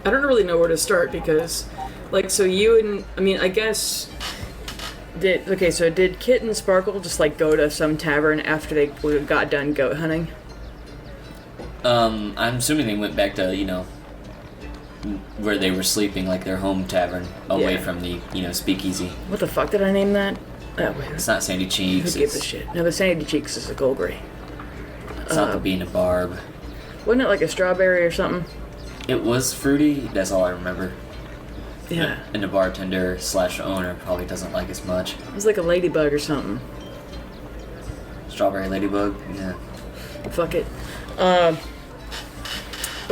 I don't really know where to start because, like, so you and I mean, I guess did Kit and Sparkle just like go to some tavern after they got done goat hunting? I'm assuming they went back to, where they were sleeping, like their home tavern, away from the, speakeasy. What the fuck did I name that? Oh, wait. It's not Sandy Cheeks. Who gives a shit? No, the Sandy Cheeks is a Goldberry. It's not the Bean and Barb. Wasn't it like a strawberry or something? It was fruity, that's all I remember. Yeah. And the bartender / owner probably doesn't like as much. It was like a ladybug or something. Strawberry ladybug? Yeah. Fuck it. Oh,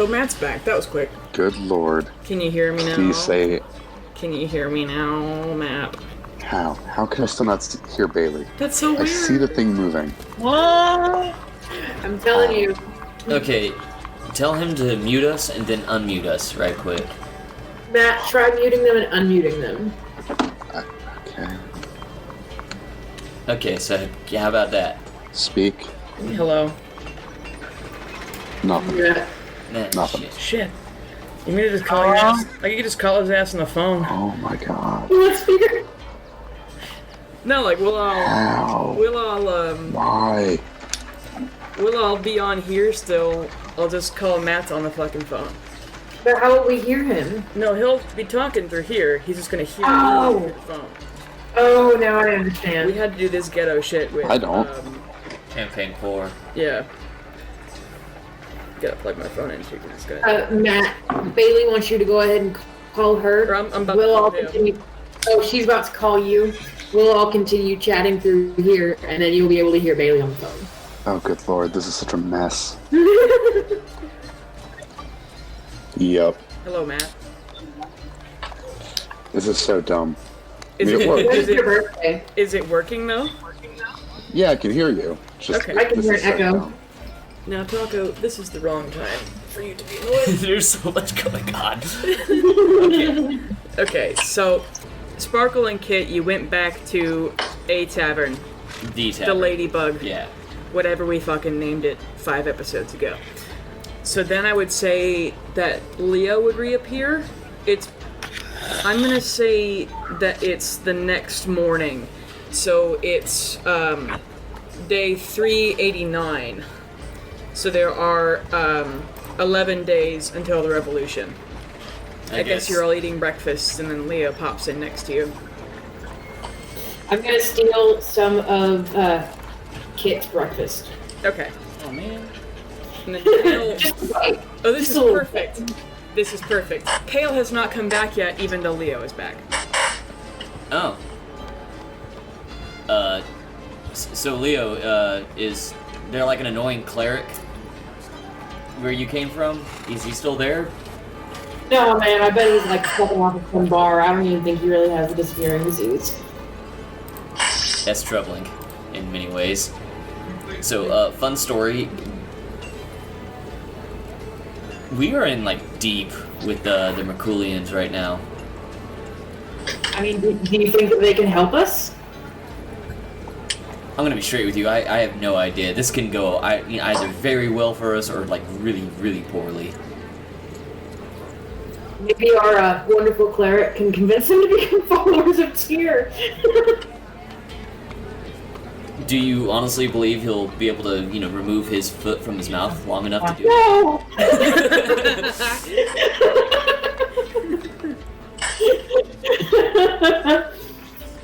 Matt's back. That was quick. Good lord. Can you hear me now? Please say... Can you hear me now, Matt? How? How can I still not hear Bailey? That's so weird. I see the thing moving. What? I'm telling you. Okay, tell him to mute us and then unmute us right quick. Matt, try muting them and unmuting them. Okay. Okay, so how about that? Speak. Hello. Nothing. Yeah. Nah, Nothing. Shit. You mean to just call your ass? I could just call his ass on the phone. Oh my god. Let's figure. No, like How? Why? we'll all be on here still. I'll just call Matt on the fucking phone. But how will we hear him? No, he'll be talking through here. He's just gonna hear me Oh. through the phone. Oh, now I We understand. had to do this ghetto shit with. I don't. Campaign 4. Yeah. Gotta plug my phone in so you can just go. Matt, Bailey wants you to go ahead and call her. Or I'm about We'll to all call you. continue. Oh, she's about to call you. We'll all continue chatting through here, and then you'll be able to hear Bailey on the phone. Oh good lord, this is such a mess. Yep. Hello, Matt. This is so dumb. Is I mean, it, it works. When's your birthday? is it working though? Yeah, I can hear you. Just, Okay. I can this hear is an so echo. dumb. Now, Taco, this is the wrong time for you to be annoyed. There's so much going on. Okay, so Sparkle and Kit, you went back to a tavern, The the Ladybug, Yeah. whatever we fucking named it 5 episodes ago. So then I would say that Leo would reappear. I'm gonna say that it's the next morning. So it's day 389. So there are 11 days until the revolution. I guess you're all eating breakfast and then Leo pops in next to you. I'm gonna steal some of Kit's breakfast. Okay. Oh man. And then Kale, Just right. oh, this Just is a little perfect. This is perfect. Kale has not come back yet, even though Leo is back. Oh. So Leo, is there like an annoying cleric where you came from? Is he still there? No, man, I bet he's like stepping off of some bar. I don't even think he really has a disappearing disease. That's troubling in many ways. So, fun story. We are in like deep with the Merculians right now. I mean, do you think that they can help us? I'm gonna be straight with you. I have no idea. This can go either very well for us or like really, really poorly. Maybe our wonderful cleric can convince them to become followers of Tyr. Do you honestly believe he'll be able to, remove his foot from his mouth long enough to do it? No!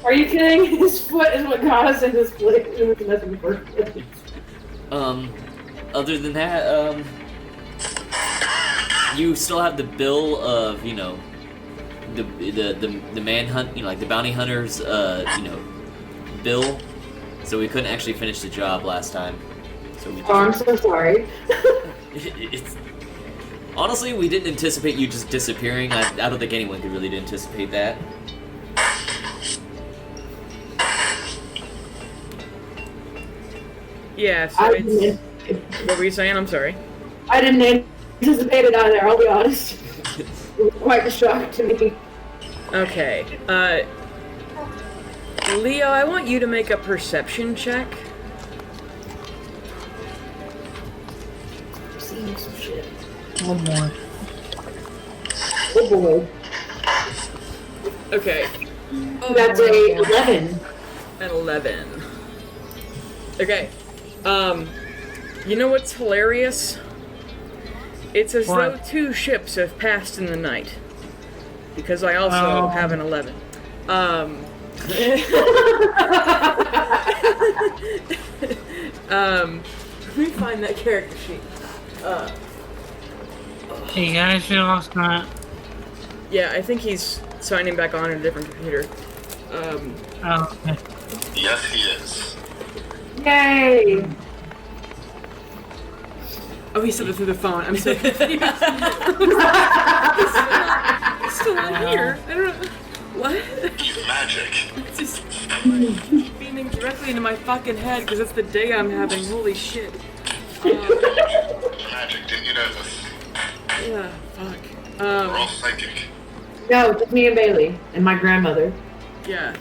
Are you kidding? His foot is what got us in this place. In the first place. Other than that, you still have the bill of, the manhunt, like the bounty hunter's, bill. So we couldn't actually finish the job last time. So we Oh, I'm so sorry. it's honestly, we didn't anticipate you just disappearing. I don't think anyone could really anticipate that. Yeah, so it's... What were you saying? I'm sorry. I didn't anticipate it either, I'll be honest. It was quite a shock to me. Okay, Leo, I want you to make a perception check. I'm seeing some shit. One more. Oh boy. Okay. That's a 11. An 11. Okay. You know what's hilarious? It's as though two ships have passed in the night. Because I also have an 11. Let me find that character sheet. Hey guys, you lost that. Yeah, I think he's signing back on a different computer. Okay. Yes, he is. Yay! Oh, he said it through the phone. I'm so confused. He's still not here. I don't know. What? He's magic. It's just beaming directly into my fucking head because it's the day I'm having. Holy shit. Magic, didn't you know this? Yeah, fuck. We're all psychic. No, just me and Bailey and my grandmother. Yeah.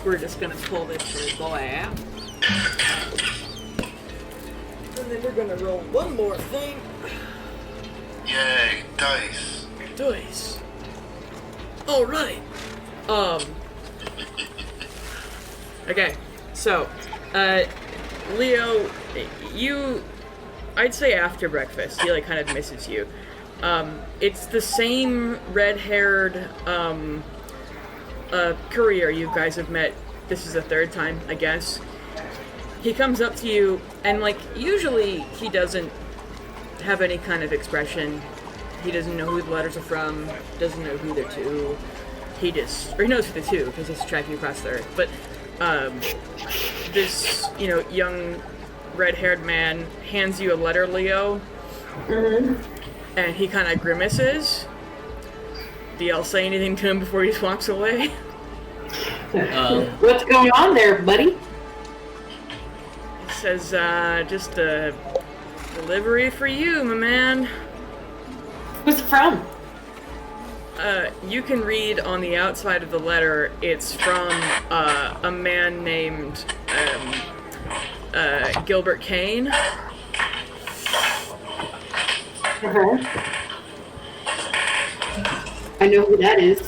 We're just gonna pull this little boy out. And then we're gonna roll one more thing. Yay, dice. Dice. Alright. Okay, so, Leo, I'd say after breakfast, he like kind of misses you. It's the same red-haired, courier you guys have met. This is the third time, I guess. He comes up to you, and like, usually he doesn't have any kind of expression. He doesn't know who the letters are from, doesn't know who they're to. He knows who they're to, because he's tracking across the earth. But, this, young red-haired man hands you a letter, Leo. Mm-hmm. And he kind of grimaces. Do y'all say anything to him before he just walks away? What's going on there, buddy? He says, just a delivery for you, my man. Who's it from? You can read on the outside of the letter, it's from, a man named, Gilbert Kane. Uh-huh. I know who that is.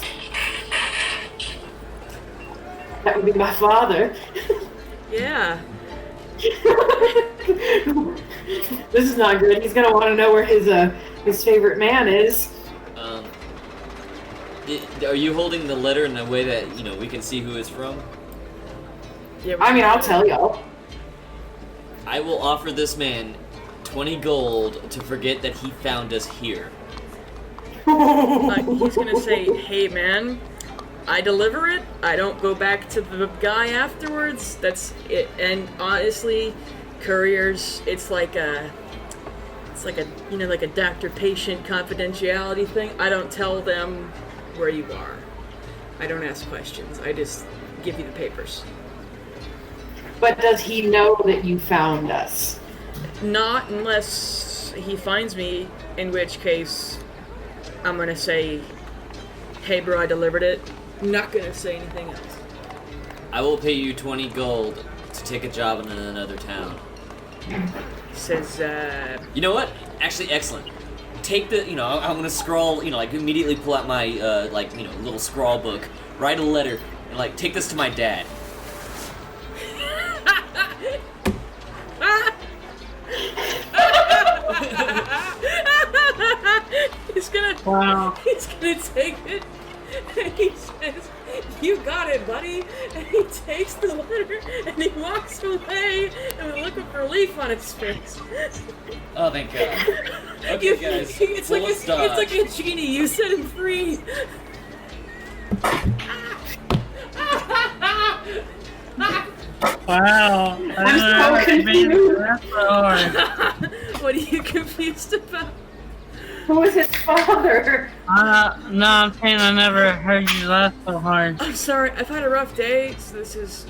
That would be my father. Yeah. This is not good. He's gonna want to know where his favorite man is. Are you holding the letter in a way that, we can see who it's from? Yeah, I mean, I'll tell y'all. I will offer this man 20 gold to forget that he found us here. He's gonna say, hey man, I deliver it, I don't go back to the guy afterwards, that's it. And honestly, couriers, it's like a doctor-patient confidentiality thing. I don't tell them where you are. I don't ask questions, I just give you the papers. But does he know that you found us? Not unless he finds me, in which case I'm gonna say, hey bro, I delivered it. I'm not gonna say anything else. I will pay you 20 gold to take a job in another town. Says, You know what? Actually, excellent. Take the, I'm gonna scroll, immediately pull out my, little scrawl book, write a letter, and, take this to my dad. He's gonna take it, and he says, you got it, buddy, and he takes the letter, and he walks away, and with a look of relief on his face. Oh, thank God. Okay, guys, it's like a genie, you set him free. Wow. I'm so confused. That's so hard. What are you confused about? Who is his father? No, I'm saying I never heard you laugh so hard. I'm sorry, I've had a rough day, so this is...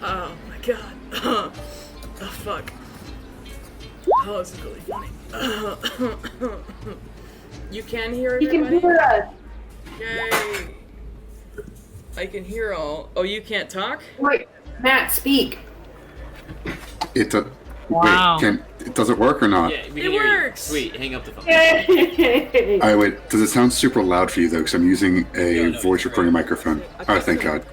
Oh my god. Oh fuck. Oh, this is really funny. You can hear He everybody? can hear us. Yay. I can hear all... Oh, you can't talk? Wait, Matt, speak. It's a Wow. Does it work or not? Yeah, we It can hear you. works. Sweet, hang up the phone. Yay! Wait. Does it sound super loud for you though? Because I'm using a No, voice it's recording great. microphone. I've Oh, got thank some- God.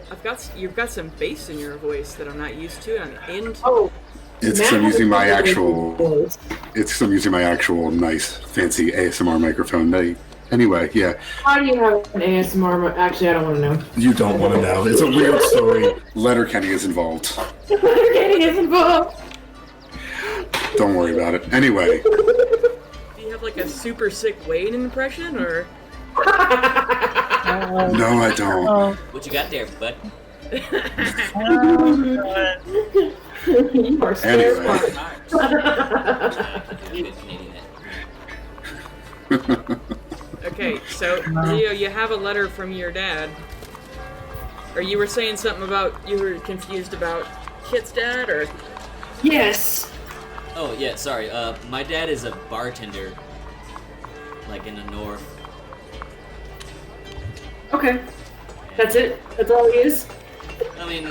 You've got some bass in your voice that I'm not used to, and I'm into. Oh, It's Matt because I'm has using my a actual. voice. It's 'cause I'm using my actual nice, fancy ASMR microphone. Anyway, yeah. How do you have an ASMR? Actually, I don't want to know. You don't want to know. It's a weird story. Letterkenny is involved. Getting is involved. Don't worry about it. Anyway, Do you have like a super sick Wayne impression, or? no, I don't. Oh, What you got there, bud? You are so Anyway. smart. Good Canadian. Okay, so Leo, you have a letter from your dad. Or you were saying something about you were confused about Kit's dad, or? Yes. Oh yeah, sorry. My dad is a bartender, like in the north. Okay. That's it. That's all he is. I mean,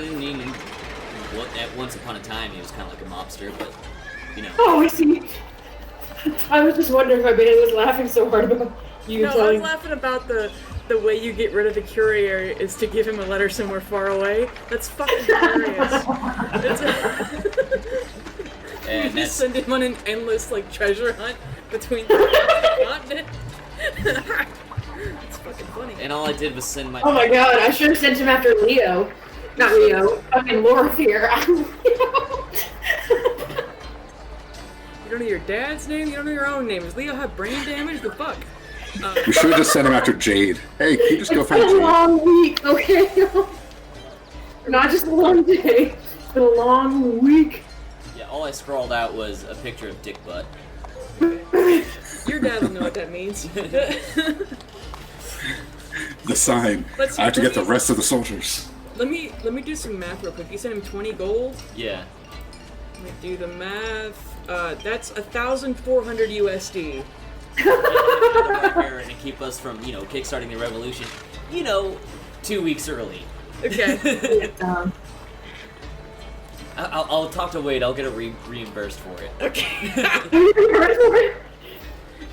at once upon a time he was kind of like a mobster, but you know. Oh, I see. I was just wondering why Bailey was laughing so hard about you No, I telling. was laughing about the way you get rid of the courier is to give him a letter somewhere far away. That's fucking hilarious. You And just that's send him on an endless like treasure hunt between the continent. It's fucking funny. and all I did was send my. Oh my god, I should have sent him after Leo. Not Leo. Fucking Lorth here. You don't know your dad's name. You don't know your own name. Does Leo have brain damage? The fuck. We should have just sent him after Jade. Hey, can you just go It's find been a Jade? long week, okay? Not just a long day. It's been a long week. Yeah, all I scrawled out was a picture of Dick Butt. Your dad will know what that means. The sign. Let's see, I have to get the please. rest of the soldiers. let me do some math real quick. You sent him 20 gold. Yeah. Let me do the math. That's 1,400 USD. And keep us from, kickstarting the revolution, 2 weeks early. Okay. I'll talk to Wade. I'll get it reimbursed for it. Okay.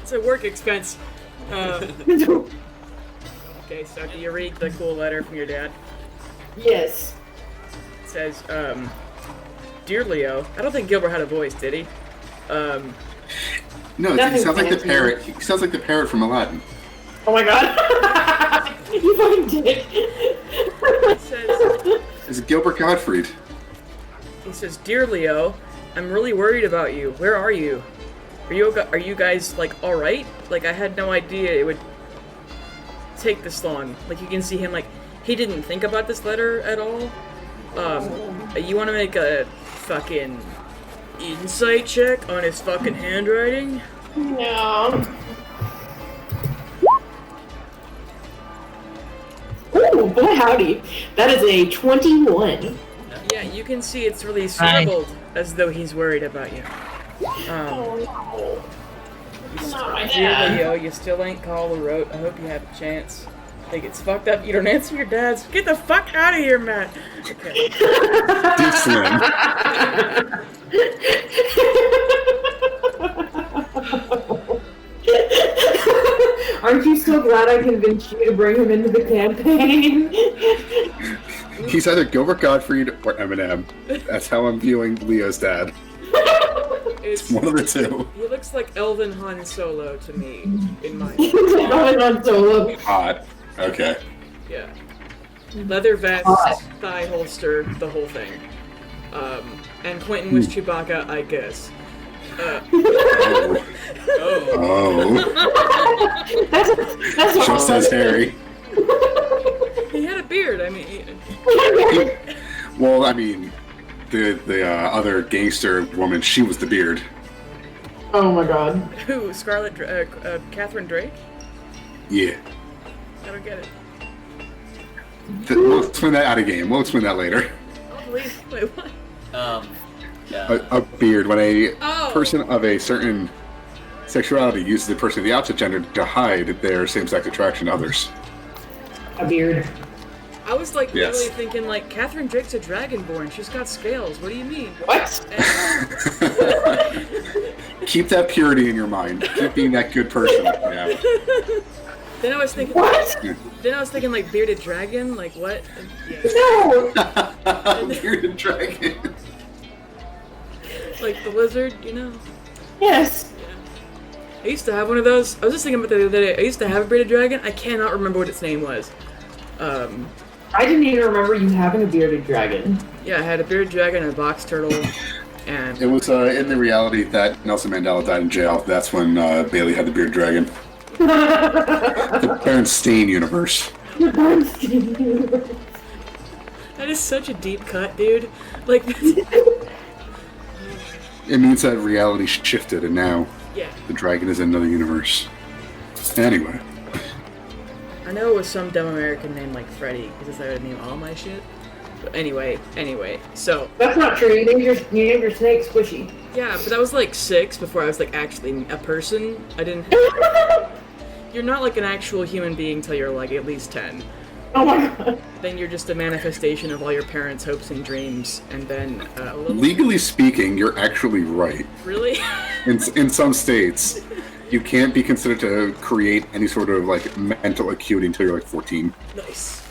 It's a work expense. Okay, so do you read the cool letter from your dad? Yes. It says, Dear Leo, I don't think Gilbert had a voice, did he? No, he Nothing sounds like the fancy. parrot. He sounds like the parrot from Aladdin. Oh my god. You fucking did. It says, Is it Gilbert Gottfried? he says, Dear Leo, I'm really worried about you. Where are you? Are you guys, like, alright? Like, I had no idea it would take this long. Like, you can see him, like, he didn't think about this letter at all. You want to make a fucking insight check on his fucking handwriting? No. Oh, boy howdy. That is a 21. Yeah, you can see it's really scribbled as though he's worried about you. Oh no. Dear Leo, you still ain't called or wrote. I hope you have a chance. Think it's fucked up you don't answer your dad's. Get the fuck out of here, Matt. Okay. Deep Slim. Aren't you so glad I convinced you to bring him into the campaign? He's either Gilbert Gottfried or Eminem. That's how I'm viewing Leo's dad. It's, One of the two. he looks like Elvin Han Solo to me, in my Going on solo. Hot. Okay. yeah. Leather vest, thigh holster, the whole thing. And Quentin was Chewbacca, I guess. Oh. Oh. That's Just as Harry. He had a beard. I mean, Well, I mean, the other gangster woman, she was the beard. Oh my god. who? Catherine Drake? Yeah. I don't get it. We'll explain that out of game. We'll explain that later. Oh, please. Wait, what? A beard, when a Oh. person of a certain sexuality uses the person of the opposite gender to hide their same-sex attraction to others. A beard. I was like Yes. literally thinking like Catherine Drake's a dragonborn. She's got scales. What do you mean? What? Keep that purity in your mind. Keep being that good person. Yeah. Then I was thinking. What? Then I was thinking like bearded dragon. Like what? And, yeah. No. Bearded dragon. Like the lizard, you know. Yes. I used to have one of those. I was just thinking about that the other day. I used to have a bearded dragon. I cannot remember what its name was. I didn't even remember you having a bearded dragon. Yeah, I had a bearded dragon and a box turtle, and It was in the reality that Nelson Mandela died in jail. That's when Bailey had the bearded dragon. The Berenstain universe. that is such a deep cut, dude. Like, It means that reality shifted, and now yeah. the dragon is in another universe. Anyway, I know it was some dumb American name like Freddy, because I would name all my shit. But anyway, so That's not true. You named your snake Squishy. yeah, but I was like 6 before I was like actually a person. I didn't. You're not like an actual human being till you're like at least 10. Oh my god. Then you're just a manifestation of all your parents' hopes and dreams, and then a little. legally speaking, you're actually right. Really? In some states, you can't be considered to create any sort of like mental acuity until you're like 14. Nice.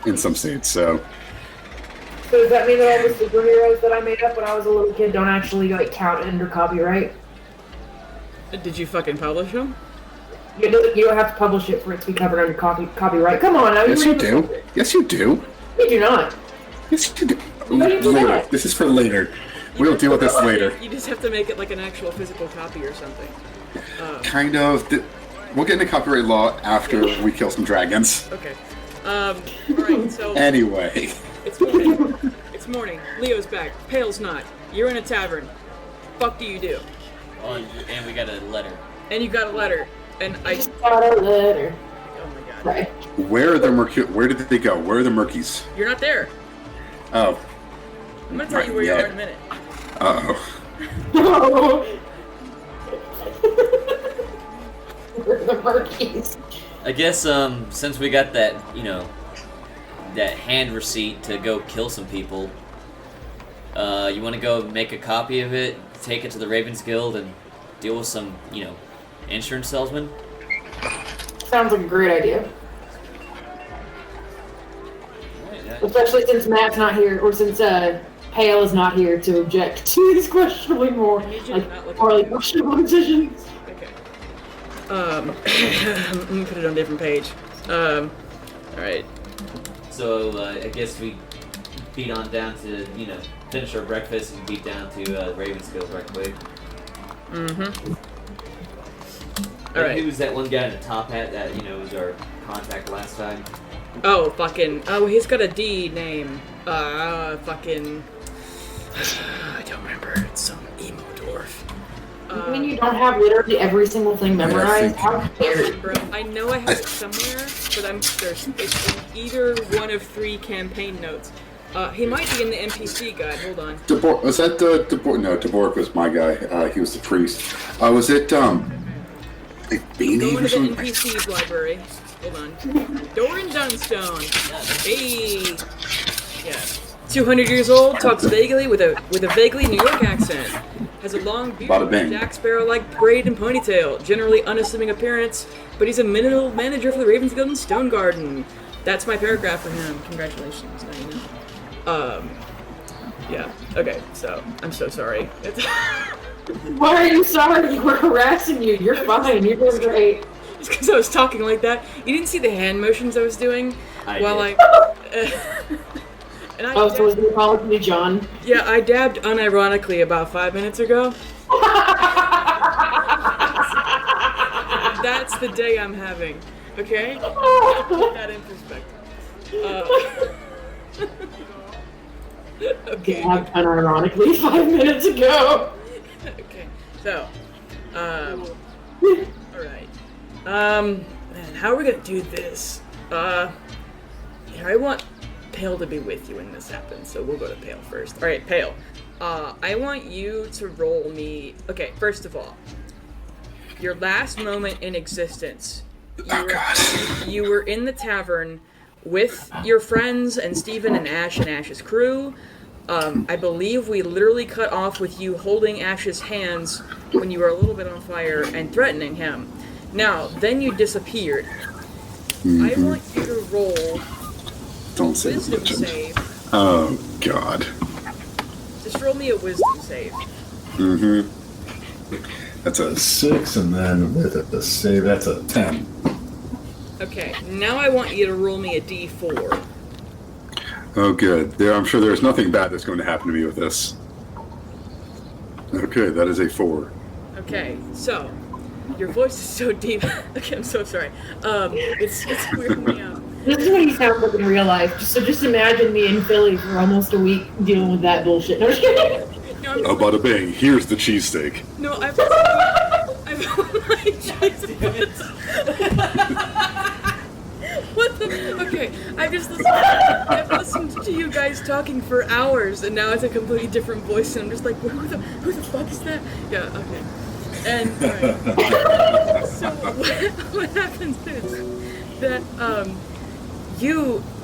In some states, so So does that mean that all the superheroes that I made up when I was a little kid don't actually like count under copyright? Did you fucking publish them? You don't have to publish it for it to be covered under copyright. Come on, yes, you do. Yes, you do. You do not. Yes, you do. do you do Later. that? This is for later. We'll deal with this later. You just have to make it like an actual physical copy or something. Kind of. We'll get into copyright law after we kill some dragons. Okay. Alright, so Anyway. it's morning. It's morning. Leo's back. Pale's not. You're in a tavern. Fuck do you do? Oh, and we got a letter. And you got a letter. And I. Got a letter. Oh my god. Right. Where are the Where did they go? Where are the Murkies? You're not there. Oh. I'm gonna tell you where you are in a minute. Uh-oh. We're the monkeys. I guess since we got that, that hand receipt to go kill some people, you want to go make a copy of it, take it to the Ravens Guild, and deal with some, insurance salesman? Sounds like a great idea. Right, Especially since Matt's not here, or since Pale is not here to object to these questionably morally questionable decisions. Okay. Let me put it on a different page. Alright. So I guess we beat on down to, finish our breakfast and beat down to Ravens Guild right quick. Mm-hmm. And Alright. who was that one guy in the top hat that, was our contact last time? Oh, fucking. Oh, he's got a D name. Fucking. I don't remember. It's some emo dwarf. When you don't have literally every single thing memorized, how dare you? Bro, I know I have it somewhere, but it's in either one of 3 campaign notes. He might be in the NPC guide. Hold on. Was that DeBork? No, DeBork was my guy. He was the priest. Was it like Beanie Go or into the something? NPC's library. Hold on. Doran Dunstone. Hey. Yeah. 200 years old, talks vaguely with a vaguely New York accent. Has a long beard, Bada bing. Jack Sparrow-like braid and ponytail. Generally unassuming appearance, but he's a middle manager for the Ravens Guild in Stone Garden. That's my paragraph for him. Congratulations. Now you know. Yeah. Okay. So I'm so sorry. Why are you sorry? We're harassing you. You're fine. You're doing great. Just because I was talking like that. You didn't see the hand motions I was doing while did. and I Oh, so was the apology, John? yeah, I dabbed unironically about 5 minutes ago. That's the day I'm having. Okay? Put that in perspective. Okay. Dabbed unironically 5 minutes ago. Okay. So, alright. Man, how are we gonna do this? Here, I want Pale to be with you when this happens, so we'll go to Pale first. Alright, Pale. I want you to roll me... Okay, first of all, your last moment in existence. You were in the tavern with your friends and Steven and Ash and Ash's crew. I believe we literally cut off with you holding Ash's hands when you were a little bit on fire and threatening him. Now, then you disappeared. I want you to roll Don't say wisdom legend. save. Oh, God. Just roll me a wisdom save. That's a 6, and then with it, the save, that's a 10. Okay, now I want you to roll me a d4. Oh, good. I'm sure there's nothing bad that's going to happen to me with this. Okay, that is a 4. Okay, so your voice is so deep. Okay, I'm so sorry. It's weirding me out. This is what he sounds like in real life. Just imagine me in Philly for almost a week dealing with that bullshit. No, I'm just kidding. No, I'm Oh, bada bing, here's the cheesesteak. No, I've What the? Okay, I've listened to you guys talking for hours, and now it's a completely different voice, and I'm just like, who the fuck is that? Yeah, okay. And right. So what happens is that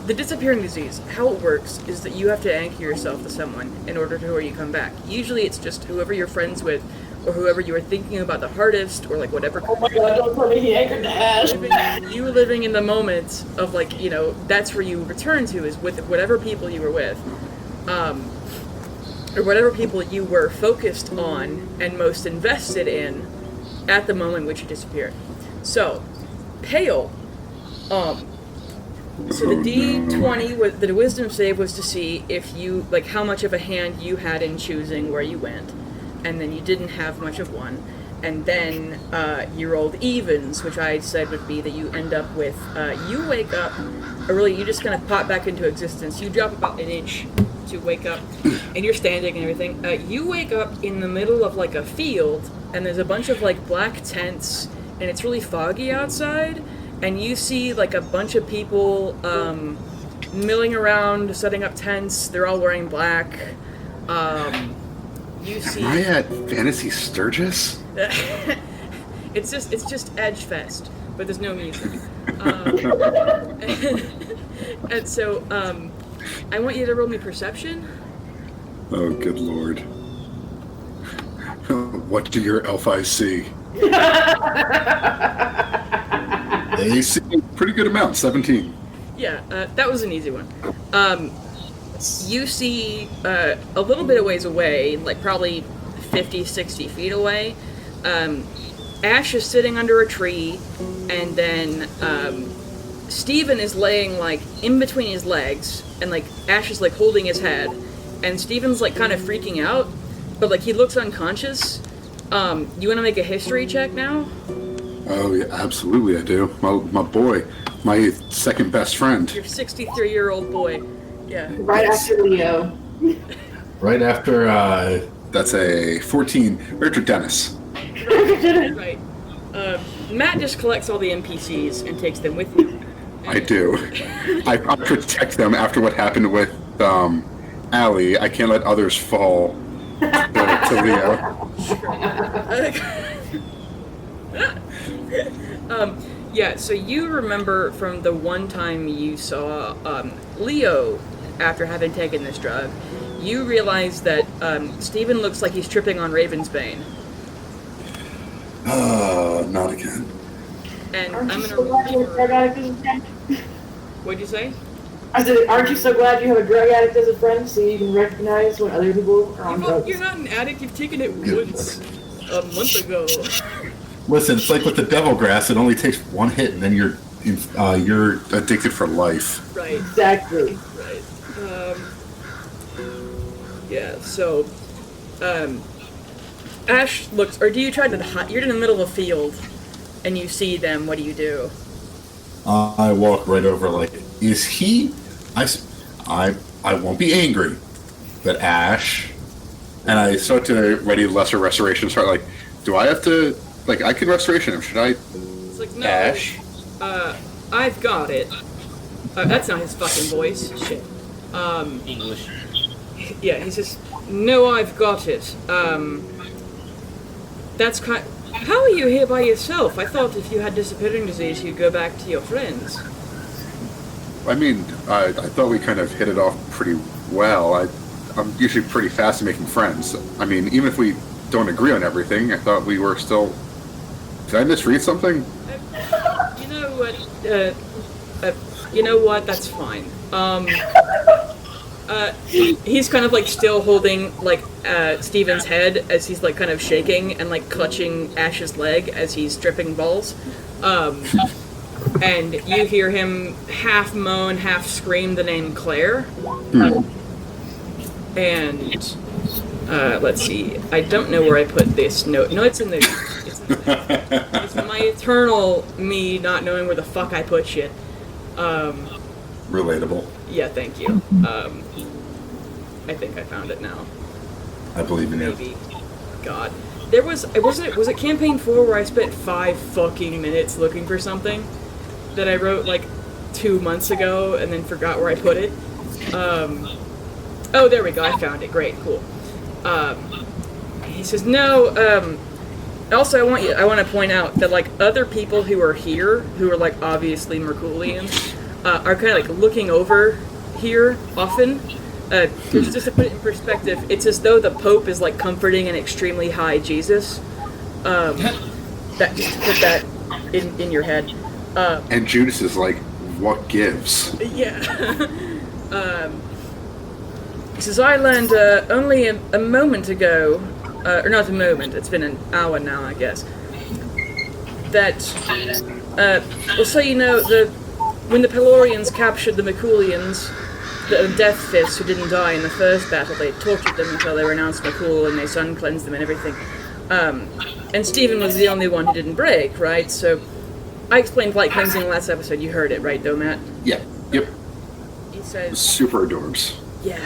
the disappearing disease, how it works is that you have to anchor yourself to someone in order to where you come back. Usually it's just whoever you're friends with or whoever you are thinking about the hardest or like whatever. Oh my god, don't put me anchored to Ash. You living in the moment of like, you know, that's where you return to is with whatever people you were with. Or whatever people you were focused on and most invested in at the moment in which you disappeared. So, Pale, so the D20 with the wisdom save was to see if you, like, how much of a hand you had in choosing where you went, and then you didn't have much of one, and then you rolled evens, which I said would be that you end up with, you wake up, or really you just kind of pop back into existence. You drop about an inch to wake up, and you're standing and everything. You wake up in the middle of like a field, and there's a bunch of like black tents, and it's really foggy outside. And you see like a bunch of people milling around, setting up tents. They're all wearing black. You see. Am I at Fantasy Sturgis? It's just Edge Fest, but there's no music. And so I want you to roll me perception. Oh, good lord. What do your elf eyes see? They see a pretty good amount, 17. Yeah, that was an easy one. You see a little bit of ways away, like probably 50, 60 feet away, Ash is sitting under a tree, and then Steven is laying like in between his legs, and like Ash is like holding his head, and Steven's like kind of freaking out, but like he looks unconscious. You want to make a history check now? Oh, yeah, absolutely I do. My boy, my second best friend. Your 63-year-old boy. Yeah. Right after Leo. Right after, That's a 14. Richard Dennis. Right. Matt just collects all the NPCs and takes them with him. I do. I protect them after what happened with Allie. I can't let others fall to Leo. Yeah, so you remember from the one time you saw Leo after having taken this drug, you realize that Steven looks like he's tripping on Ravensbane. Not again. And Aren't I'm you gonna so glad you have a drug roll addict as a friend? What'd you say? I said, aren't you so glad you have a drug addict as a friend so you can recognize when other people are on drugs? You're not an addict, you've taken it once a month ago. listen, it's like with the devil grass, it only takes one hit and then you're Addicted for life. Right. Exactly. Right. Yeah, so, Ash looks, or do you try to hide? You're in the middle of a field, and you see them, what do you do? I walk right over like, is he? I won't be angry, but Ash, And I start to ready lesser restoration. Start like, do I have to, like, I can restoration him. Should I? It's like, no, Ash? I've got it. That's not his fucking voice. Shit. English. Yeah, he says, no, I've got it. That's kind. How are you here by yourself? I thought if you had disappearing disease, you'd go back to your friends. I mean, I thought we kind of hit it off pretty well. I'm usually pretty fast at making friends. I mean, even if we don't agree on everything, I thought we were still... Did I misread something? You know what? You know what? That's fine. He's kind of like still holding like Steven's head as he's like kind of shaking and like clutching Ash's leg as he's dripping balls. And you hear him half moan, half scream the name Claire. And let's see. I don't know where I put this note. No, it's in the. It's my eternal me not knowing where the fuck I put shit. Relatable. Yeah, thank you. I think I found it now. I believe in you. Maybe. God. There was it campaign 4 where I spent 5 fucking minutes looking for something that I wrote like 2 months ago and then forgot where I put it. Oh, there we go. I found it. Great, cool. He says, no, also I want to point out that like other people who are here, who are like obviously Merculians, are kind of like looking over here often. Just to put it in perspective, it's as though the Pope is like comforting an extremely high Jesus. That just to put that in your head. And Judas is like, what gives? Yeah. He says, I learned only a moment ago, or not a moment, it's been an hour now, I guess, that, well, so you know, when the Pelorians captured the Merculians, the Death Fists who didn't die in the first battle, they tortured them until they renounced Mercul and they sun cleansed them and everything. And Stephen was the only one who didn't break, right? So I explained light cleansing in the last episode. You heard it, right, though, Matt? Yeah. Yep. He says... Super adorbs. Yeah.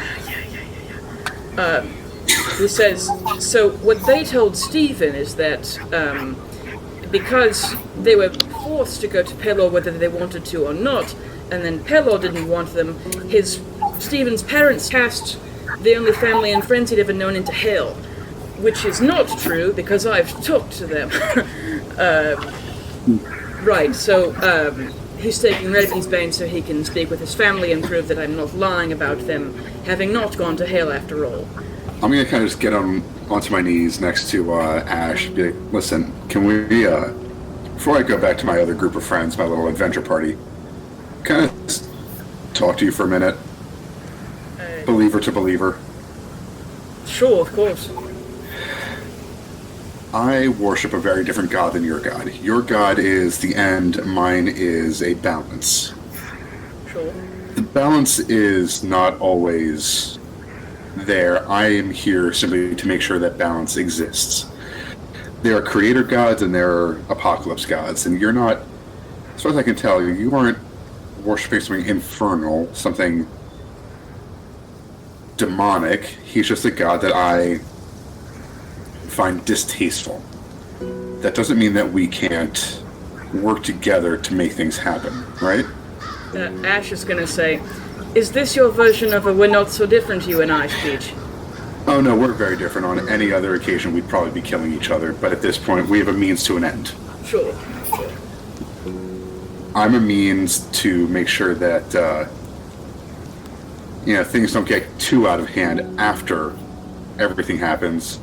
He says, so what they told Stephen is that because they were forced to go to Pelor whether they wanted to or not, and then Pelor didn't want them, Stephen's parents cast the only family and friends he'd ever known into hell, which is not true because I've talked to them. Right, so he's taking Redby's bane so he can speak with his family and prove that I'm not lying about them having not gone to hell after all. I'm gonna kind of just get onto my knees next to Ash. Be like, listen, can we, before I go back to my other group of friends, my little adventure party, kind of just talk to you for a minute? Believer to believer. Sure, of course. I worship a very different god than your god. Your god is the end, mine is a balance. Sure. The balance is not always there. I am here simply to make sure that balance exists. There are creator gods and there are apocalypse gods, and you're not, as far as I can tell, you aren't worshiping something infernal, something demonic. He's just a god that I find distasteful. That doesn't mean that we can't work together to make things happen, right? Ash is gonna say, is this your version of a we're not so different you and I speech? Oh no, we're very different. On any other occasion we'd probably be killing each other, but at this point we have a means to an end. Sure. I'm a means to make sure that things don't get too out of hand after everything happens.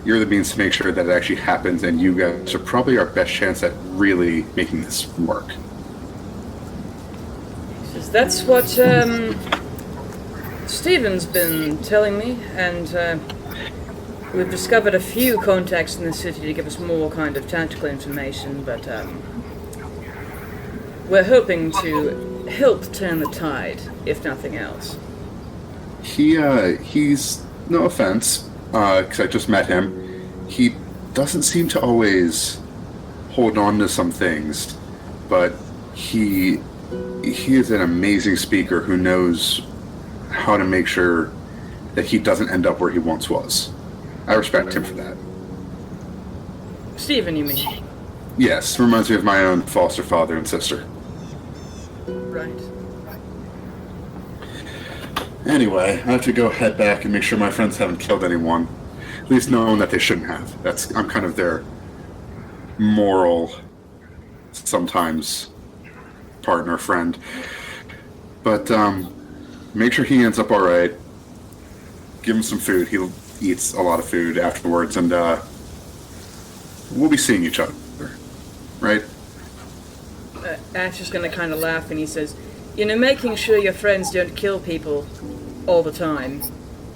You're the means to make sure that it actually happens, and you guys are probably our best chance at really making this work. That's what Stephen's been telling me, and we've discovered a few contacts in the city to give us more kind of tactical information, but we're hoping to help turn the tide, if nothing else. He's, no offense, because I just met him, he doesn't seem to always hold on to some things, but he is an amazing speaker who knows how to make sure that he doesn't end up where he once was. I respect him for that. Stephen, you mean? Yes, reminds me of my own foster father and sister. Right. Anyway, I have to go head back and make sure my friends haven't killed anyone. At least knowing that they shouldn't have. I'm kind of their moral, sometimes partner, friend. But make sure he ends up all right. Give him some food. He eats a lot of food afterwards, and we'll be seeing each other, right? Ash is going to kind of laugh, and he says, making sure your friends don't kill people all the time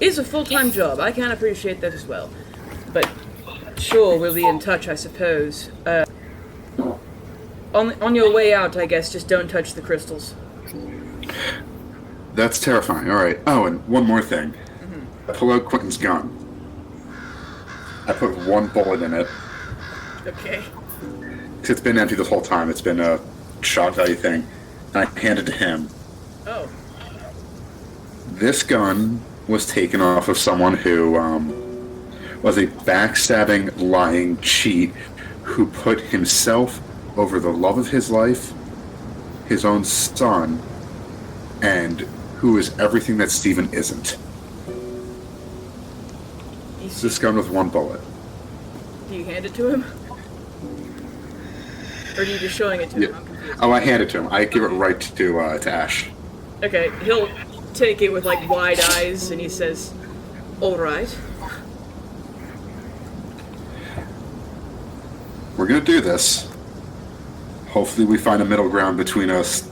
is a full-time job. I can appreciate that as well. But sure, we'll be in touch, I suppose. On your way out, I guess, just don't touch the crystals. That's terrifying. All right. Oh, and one more thing. I pull out Quentin's gun. I put one bullet in it. Okay. It's been empty this whole time. It's been a shock value thing. And I hand it to him. Oh. This gun was taken off of someone who was a backstabbing, lying cheat who put himself over the love of his life, his own son, and who is everything that Stephen isn't. It's this gun with one bullet. Do you hand it to him? Or are you just showing it to him? I'm confused. Oh, I hand it to him. I give it right to Ash. Okay, he'll take it with like wide eyes and he says, "Alright." We're gonna do this. Hopefully we find a middle ground between us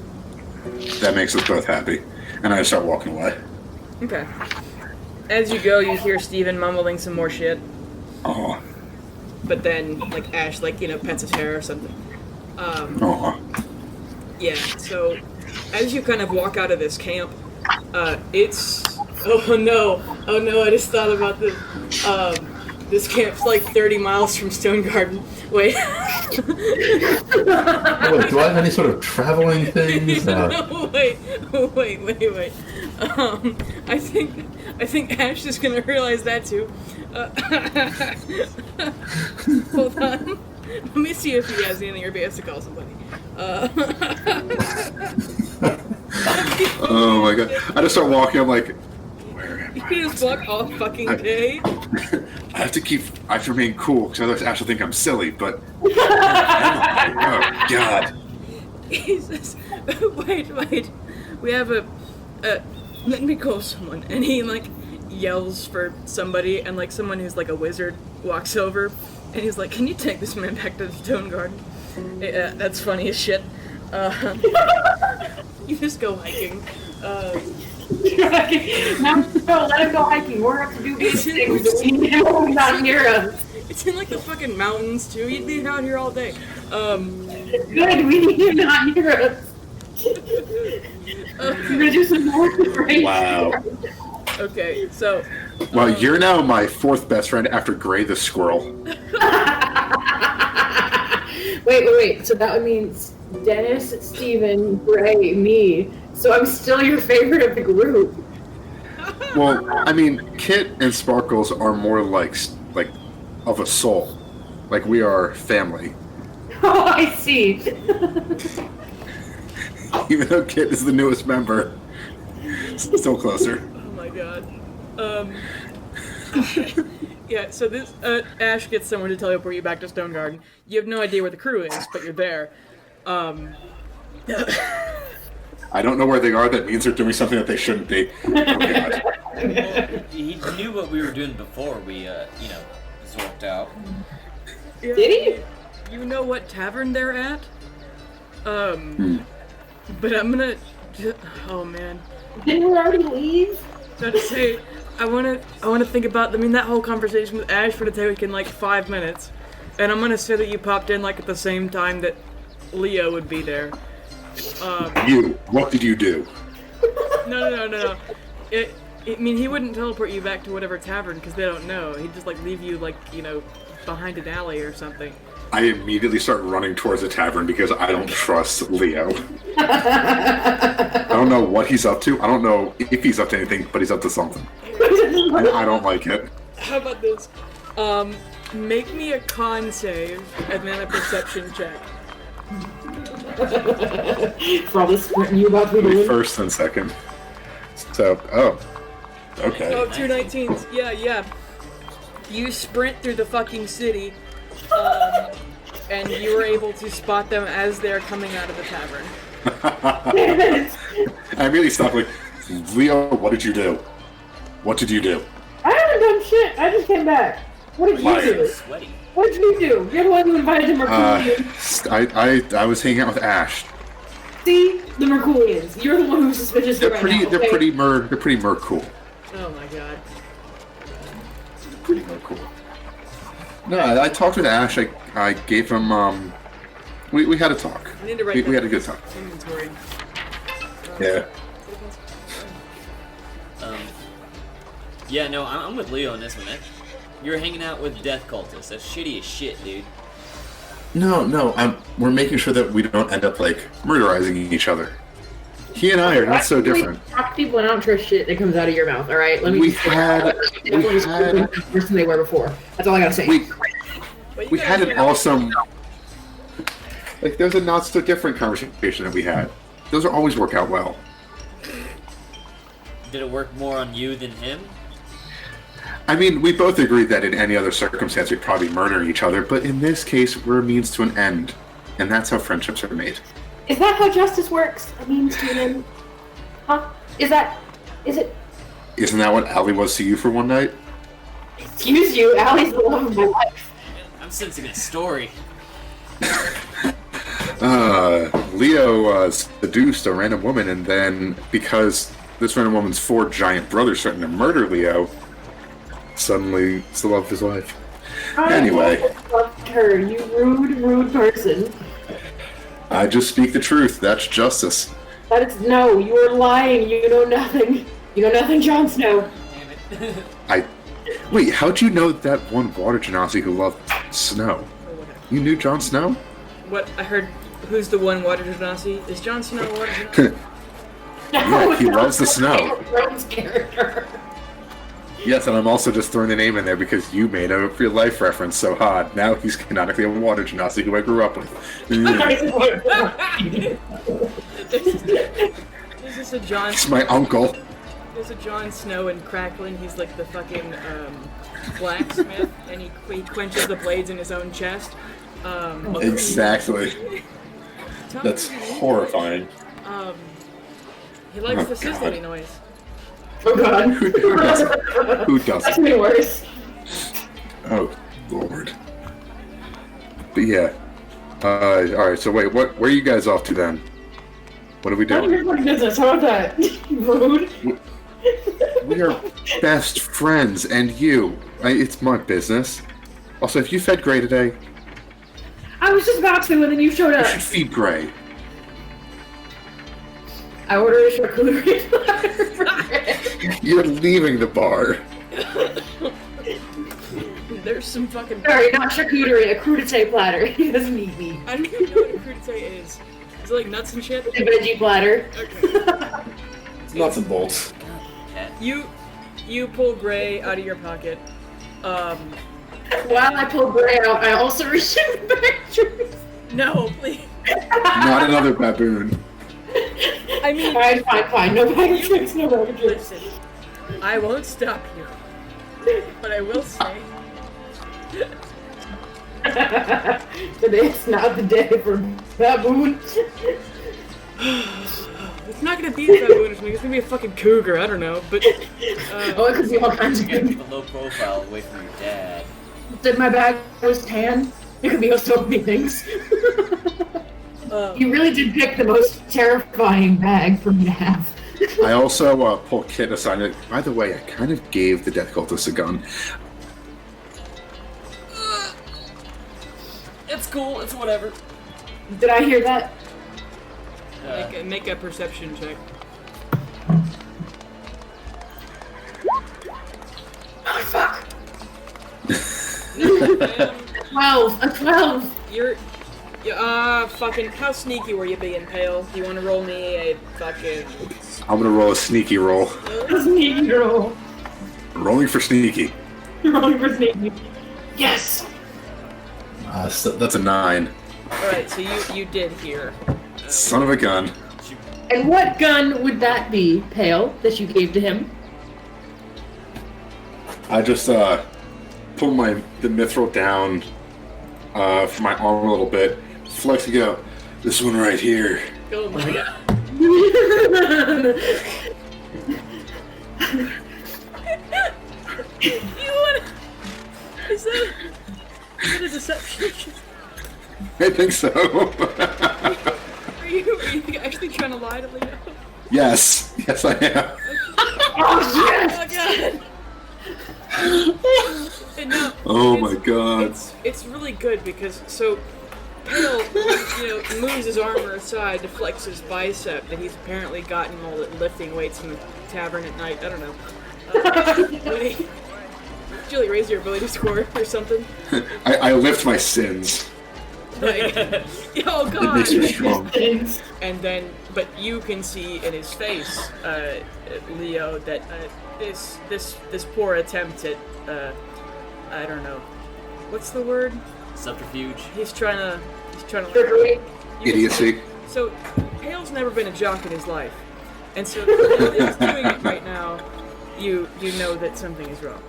that makes us both happy. And I start walking away. Okay. As you go, you hear Steven mumbling some more shit. Oh. But then, like, Ash, like, pets his hair or something. Yeah, so as you kind of walk out of this camp, it's... Oh no, I just thought about this. This camp's like 30 miles from Stone Garden. Wait. Wait, do I have any sort of traveling things? No, wait. I think Ash is gonna realize that too. Hold on. Let me see if he has anything or if he has to call somebody. Oh my god. I just start walking, I'm like, where am You I? can just walk all fucking day. I have to remain cool, because otherwise Ash will think I'm silly, but... Oh god. He says, wait. We have a let me call someone. And he, like, yells for somebody, and, like, someone who's, like, a wizard walks over, and he's like, can you take this man back to the Stone Garden? That's funny as shit. You just go hiking. Now, let him go hiking. We're going to do these things that we know not near us. It's in, like, the fucking mountains, too. You'd be out here all day. Good, we need him not near us. We're gonna do some more right. Wow. Okay, so... Well, you're now my fourth best friend after Gray the Squirrel. Wait. So that would mean Dennis, Steven, Gray, me. So I'm still your favorite of the group. Well, I mean, Kit and Sparkles are more like of a soul. Like, we are family. Oh, I see. Even though Kit is the newest member, still closer. Oh my god. Yeah, so this, Ash gets someone to teleport you back to Stone Garden. You have no idea where the crew is, but you're there. I don't know where they are. That means they're doing something that they shouldn't be. Oh god. Well, he knew what we were doing before we, zorked out. Yeah, Did he? You know what tavern they're at? But I'm gonna... Oh, man. Didn't we already leave? So to say, I wanna think about... I mean, that whole conversation with Ash would have taken, like, 5 minutes. And I'm gonna say that you popped in, like, at the same time that Leo would be there. What did you do? No. I mean, he wouldn't teleport you back to whatever tavern, because they don't know. He'd just, like, leave you, like, behind an alley or something. I immediately start running towards the tavern because I don't trust Leo. I don't know what he's up to. I don't know if he's up to anything, but he's up to something. And I don't like it. How about this? Make me a con save and then a perception check. For all this you about to be doing. First and second. So, okay. Oh, 2 19s. Yeah. You sprint through the fucking city, and you were able to spot them as they're coming out of the tavern. Damn it. I immediately stopped like, Leo, what did you do? What did you do? I haven't done shit. I just came back. What did you Liar. do? Sweaty. What did you do? You're the one who invited the Merculians. I was hanging out with Ash. See? The Merculians. You're the one who's suspicious They're right pretty. now. They're okay? pretty mer cool. Oh my god. Pretty mer cool. No, I talked with Ash. I gave him. We had a talk. I need to write We had a that good time. inventory. Yeah. Yeah, no, I'm with Leo on this one. You're hanging out with death cultists. That's shitty as shit, dude. No. We're making sure that we don't end up like murderizing each other. He and I are not so different. Talk to people and I don't trust shit that comes out of your mouth. All right, let me. We just- had the person they were before. That's all I gotta say. we had an awesome. Like, there's a not so different conversation that we had. Those will always work out well. Did it work more on you than him? I mean, we both agreed that in any other circumstance we'd probably murder each other, but in this case, we're a means to an end. And that's how friendships are made. Is that how justice works? A means to an end? Huh? Is it? Isn't that what Allie was to you for one night? Excuse you, Allie's the love of my life. I'm sensing a story. Leo seduced a random woman, and then because this random woman's 4 giant brothers threatened to murder Leo, suddenly it's the love of his life. Anyway. I loved her, you rude person. I just speak the truth. That's justice. That is no, you are lying. You know nothing. You know nothing, Jon Snow. Damn it. Wait, how'd you know that one water genasi who loved snow? You knew Jon Snow? What I heard? Who's the one water genasi? Is Jon Snow a water genasi? Yeah, he loves the snow. Thrones character. Yes, and I'm also just throwing the name in there because you made a real life reference so hard. Now he's canonically a water genasi who I grew up with. This is a Jon. It's my uncle. There's a Jon Snow in Crackling. He's like the fucking blacksmith, and he quenches the blades in his own chest. Exactly. Tom That's Cruise, horrifying. He likes Oh, the sizzling God. noise. Oh god. Who doesn't? Who That's doesn't? way worse. Oh, Lord. But yeah. Alright, so wait, where are you guys off to then? What are we None of doing? your fucking business. How about that? Rude. We are best friends, and you. It's my business. Also, if you fed Gray today, I was just about to, and then you showed you up. should feed Gray. I ordered a charcuterie platter for Greg. You're leaving the bar. There's some fucking. Sorry, not charcuterie, a crudité platter. He doesn't eat meat. I don't even know what a crudité is. Is it like nuts and shit? A veggie platter. Okay. Nuts and bolts. Cat. You pull Gray out of your pocket. While I pulled Gray out, I also reached in the back. No, please. Not another baboon. I mean, Alright, fine. No bag of tricks, no bag of tricks. listen. I won't stop you, but I will say. Today's not the day for baboon. It's not gonna be a baboon or something. It's gonna be a fucking cougar. I don't know, but. Oh, it could be all kinds You of gotta things. keep a low profile away from your dad. Said my bag was tan. It could be so many things. You really did pick the most terrifying bag for me to have. I also pull Kit aside. And, by the way, I kind of gave the death cultist a gun. It's cool. It's whatever. Did I hear that? Make a perception check. Oh, fuck. Um, 12. A 12. You're. Fucking. How sneaky were you being, Pale? You wanna roll me a fucking. I'm gonna roll a sneaky roll. Sneaky roll. Rolling for sneaky. Rolling for sneaky. Yes. So that's a 9. Alright, so you did hear. Son of a gun. And what gun would that be, Pale, that you gave to him? I just pull the mithril down from my arm a little bit, flex and go, this one right here. Oh my god. You wanna... Is that a deception? I think so. Are you actually trying to lie to Leo? Yes, I am. Oh god! And no, Oh my god. It's really good because Pale, moves his armor aside to flex his bicep that he's apparently gotten while lifting weights in the tavern at night. I don't know. Julie, raise your ability score or something. I lift my sins. Like, oh god! It makes me strong. And then, but you can see in his face, Leo, that this poor attempt at I don't know, what's the word? Subterfuge. He's trying to Idiocy. So Hale's never been a jock in his life, and so he's doing it right now. You know that something is wrong.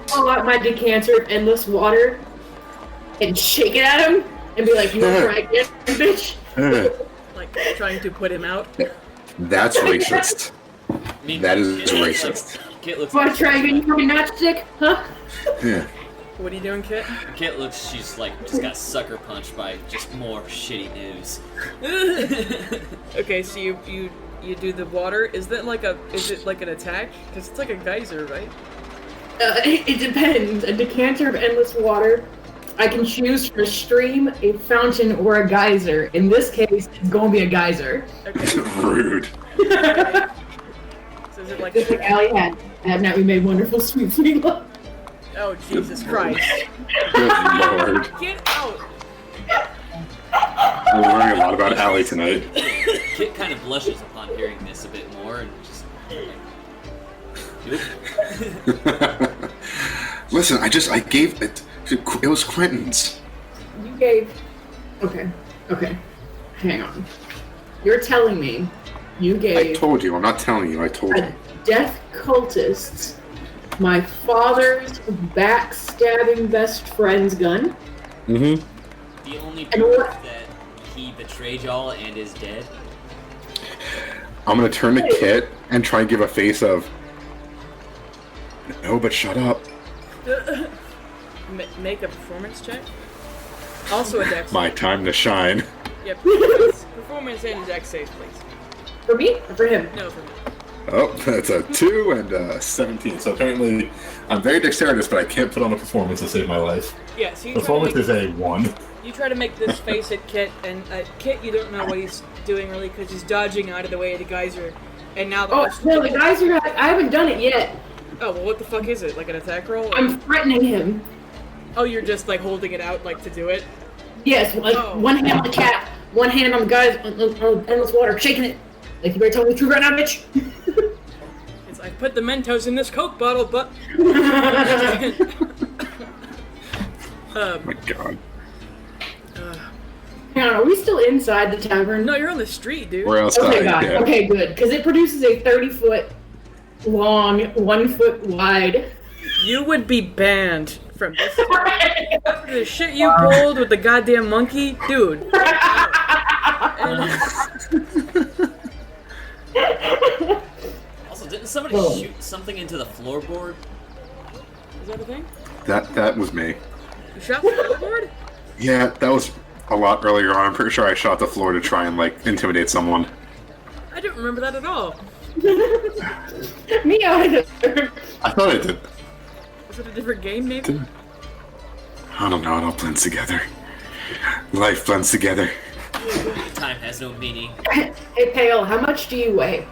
Pull out my decanter of endless water and shake it at him and be like, "You want to try again, bitch?" Like trying to put him out. That's racist. That is racist. Kit looks. Want to try again? You fucking matchstick, huh? Yeah. What are you doing, Kit? Kit looks. She's like just got sucker punched by just more shitty news. Okay, so you do the water. Is it like an attack? Because it's like a geyser, right? It depends. A decanter of endless water. I can choose from a stream, a fountain, or a geyser. In this case, it's going to be a geyser. Okay. Rude. So is it like? Just like Allie had. That night we made wonderful sweet love. Oh Jesus Christ! Good lord. Get out! We're learning a lot about Allie tonight. Kit kind of blushes upon hearing this a bit more and just. Listen, I gave it. It was Quentin's. You gave... Okay. Hang on. You're telling me you I gave told you. I'm not telling you. I told you. a death cultist my father's backstabbing best friend's gun? Mm-hmm. The only And proof what- that he betrayed y'all and is dead. I'm gonna turn to Kit and try and give a face of. No, but shut up. Make a performance check. Also a dex. My time to shine. Yep. Performance and a dex save, please. For me or for him? No, for me. Oh, that's a 2 and a 17. So apparently, I'm very dexterous, but I can't put on a performance to save my life. Yeah, so Performance is a 1. you try to make this face at Kit, and Kit, you don't know what he's doing really because he's dodging out of the way of the geyser, and now the Oh, no, the geyser, I haven't done it yet. Oh, well, what the fuck is it? Like an attack roll? I'm threatening him. Oh, you're just like holding it out, like to do it? Yes, like one hand on the cap, one hand on the guy's on endless water, shaking it. Like, you better tell me the truth right now, bitch. It's like, put the Mentos in this Coke bottle, but... Oh my god. Hang on, are we still inside the tavern? No, you're on the street, dude. We're outside. Okay, God. Yeah. Okay, good. Because it produces a 30-foot long, 1 foot wide. You would be banned from this. After the shit you pulled with the goddamn monkey, dude. Also, didn't somebody shoot something into the floorboard? Is that a thing? That was me. You shot the floorboard? Yeah, that was a lot earlier on. I'm pretty sure I shot the floor to try and like intimidate someone. I don't remember that at all. Me either. I thought I did. Was it a different game, maybe? I don't know. It all blends together. Life blends together. Time has no meaning. Hey, Pale, how much do you weigh?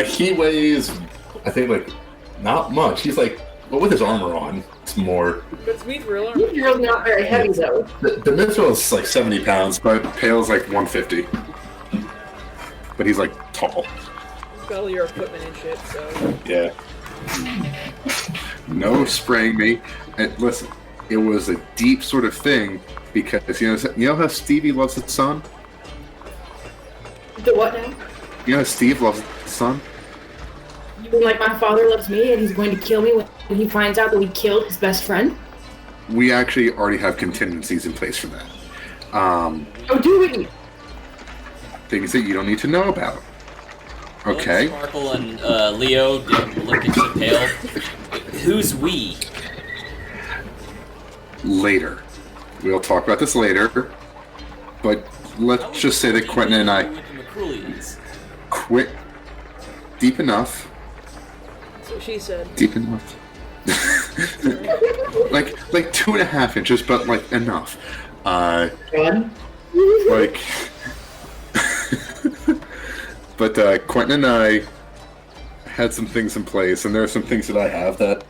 He weighs, I think, like, not much. He's like, well, with his armor on, it's more. But it's Mithril armor. This girl's not very heavy, though. The mithril is like 70 pounds, but But Pale's like 150. But he's like tall. You've got all your equipment and shit, so... Yeah. No spraying me. And listen, it was a deep sort of thing because you know how Stevie loves his son? The what now? You know how Steve loves his son? You mean like my father loves me and he's going to kill me when he finds out that we killed his best friend? We actually already have contingencies in place for that. Oh, do we? things that you don't need to know about. Okay? Sparkle and Leo look at Pale. Who's we? Later. We'll talk about this later. But let's just say that Quentin and I quit deep enough. That's what she said. Deep enough. like 2.5 inches, but like enough. Like, but Quentin and I had some things in place, and there are some things that I have that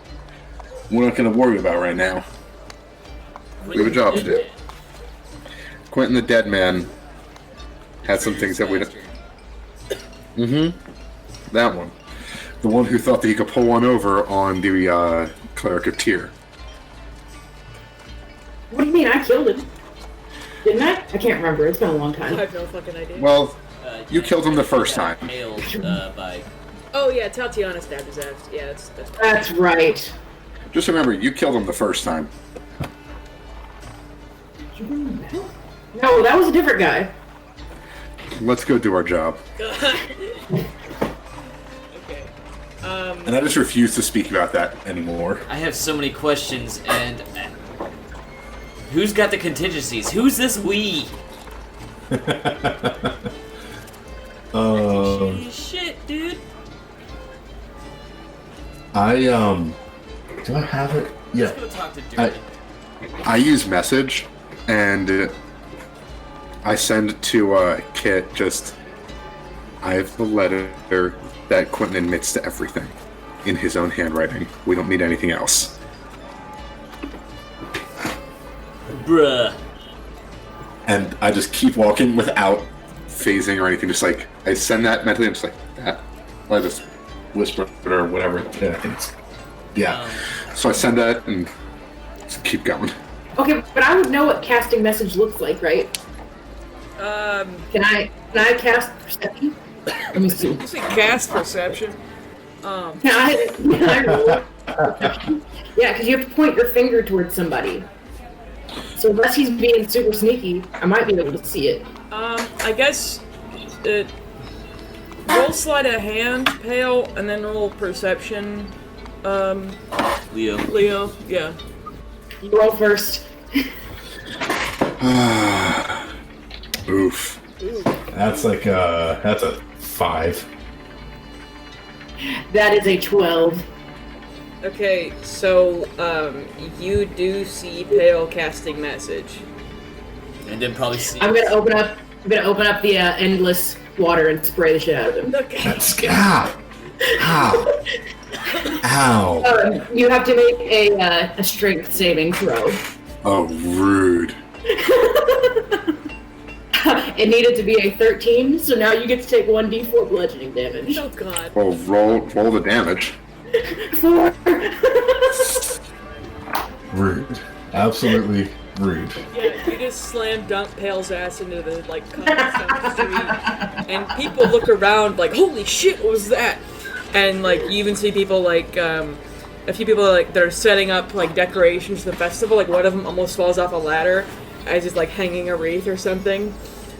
we're not going to worry about right now. We have a job to do. Quentin the dead man had some things that we don't. That one. The one who thought that he could pull one over on the cleric of Tyr. What do you mean? I killed him. Didn't I? I can't remember. It's been a long I time. have no fucking idea. Well, you killed him the first time. Impaled by. Oh yeah, Tatiana stabbed his ass. Yeah, that's That's right. Just remember, you killed him the first time. No, that was a different guy. Let's go do our job. okay. And I just refuse to speak about that anymore. I have so many questions, and who's got the contingencies? Who's this we? Shit, dude. Do I have it? Yeah. Let's go talk to Gilbert. I use message, and I send it to Kit. Just, I have the letter that Quentin admits to everything in his own handwriting. We don't need anything else. Bruh. And I just keep walking Without phasing or anything, just like I send that mentally. I'm just like that. I just whisper it or whatever. Yeah, I think it's, yeah. so I send that and just keep going. Okay, but I would know what casting message looks like, right? Can I cast perception? Let me see. You say cast perception. Can I roll perception? Yeah, because you have to point your finger towards somebody. So unless he's being super sneaky, I might be able to see it. I guess roll sleight of hand, Pale, and then roll perception. Leo, yeah. You roll first. Oof. That's like that's a 5. That is a 12. Okay, so you do see Pale casting message. And then probably see. I'm gonna open up the endless water and spray the shit out of him. Okay. That's ow. Ow. You have to make a strength saving throw. Oh, rude. It needed to be a 13, so now you get to take 1d4 bludgeoning damage. Oh god. Well, roll the damage. 4. Rude. Absolutely rude. Yeah, you just slam dunk Pale's ass into the cobblestone street, and people look around like, "Holy shit, what was that?" And like, you even see people like a few people like they're setting up like decorations for the festival. Like one of them almost falls off a ladder as he's like hanging a wreath or something.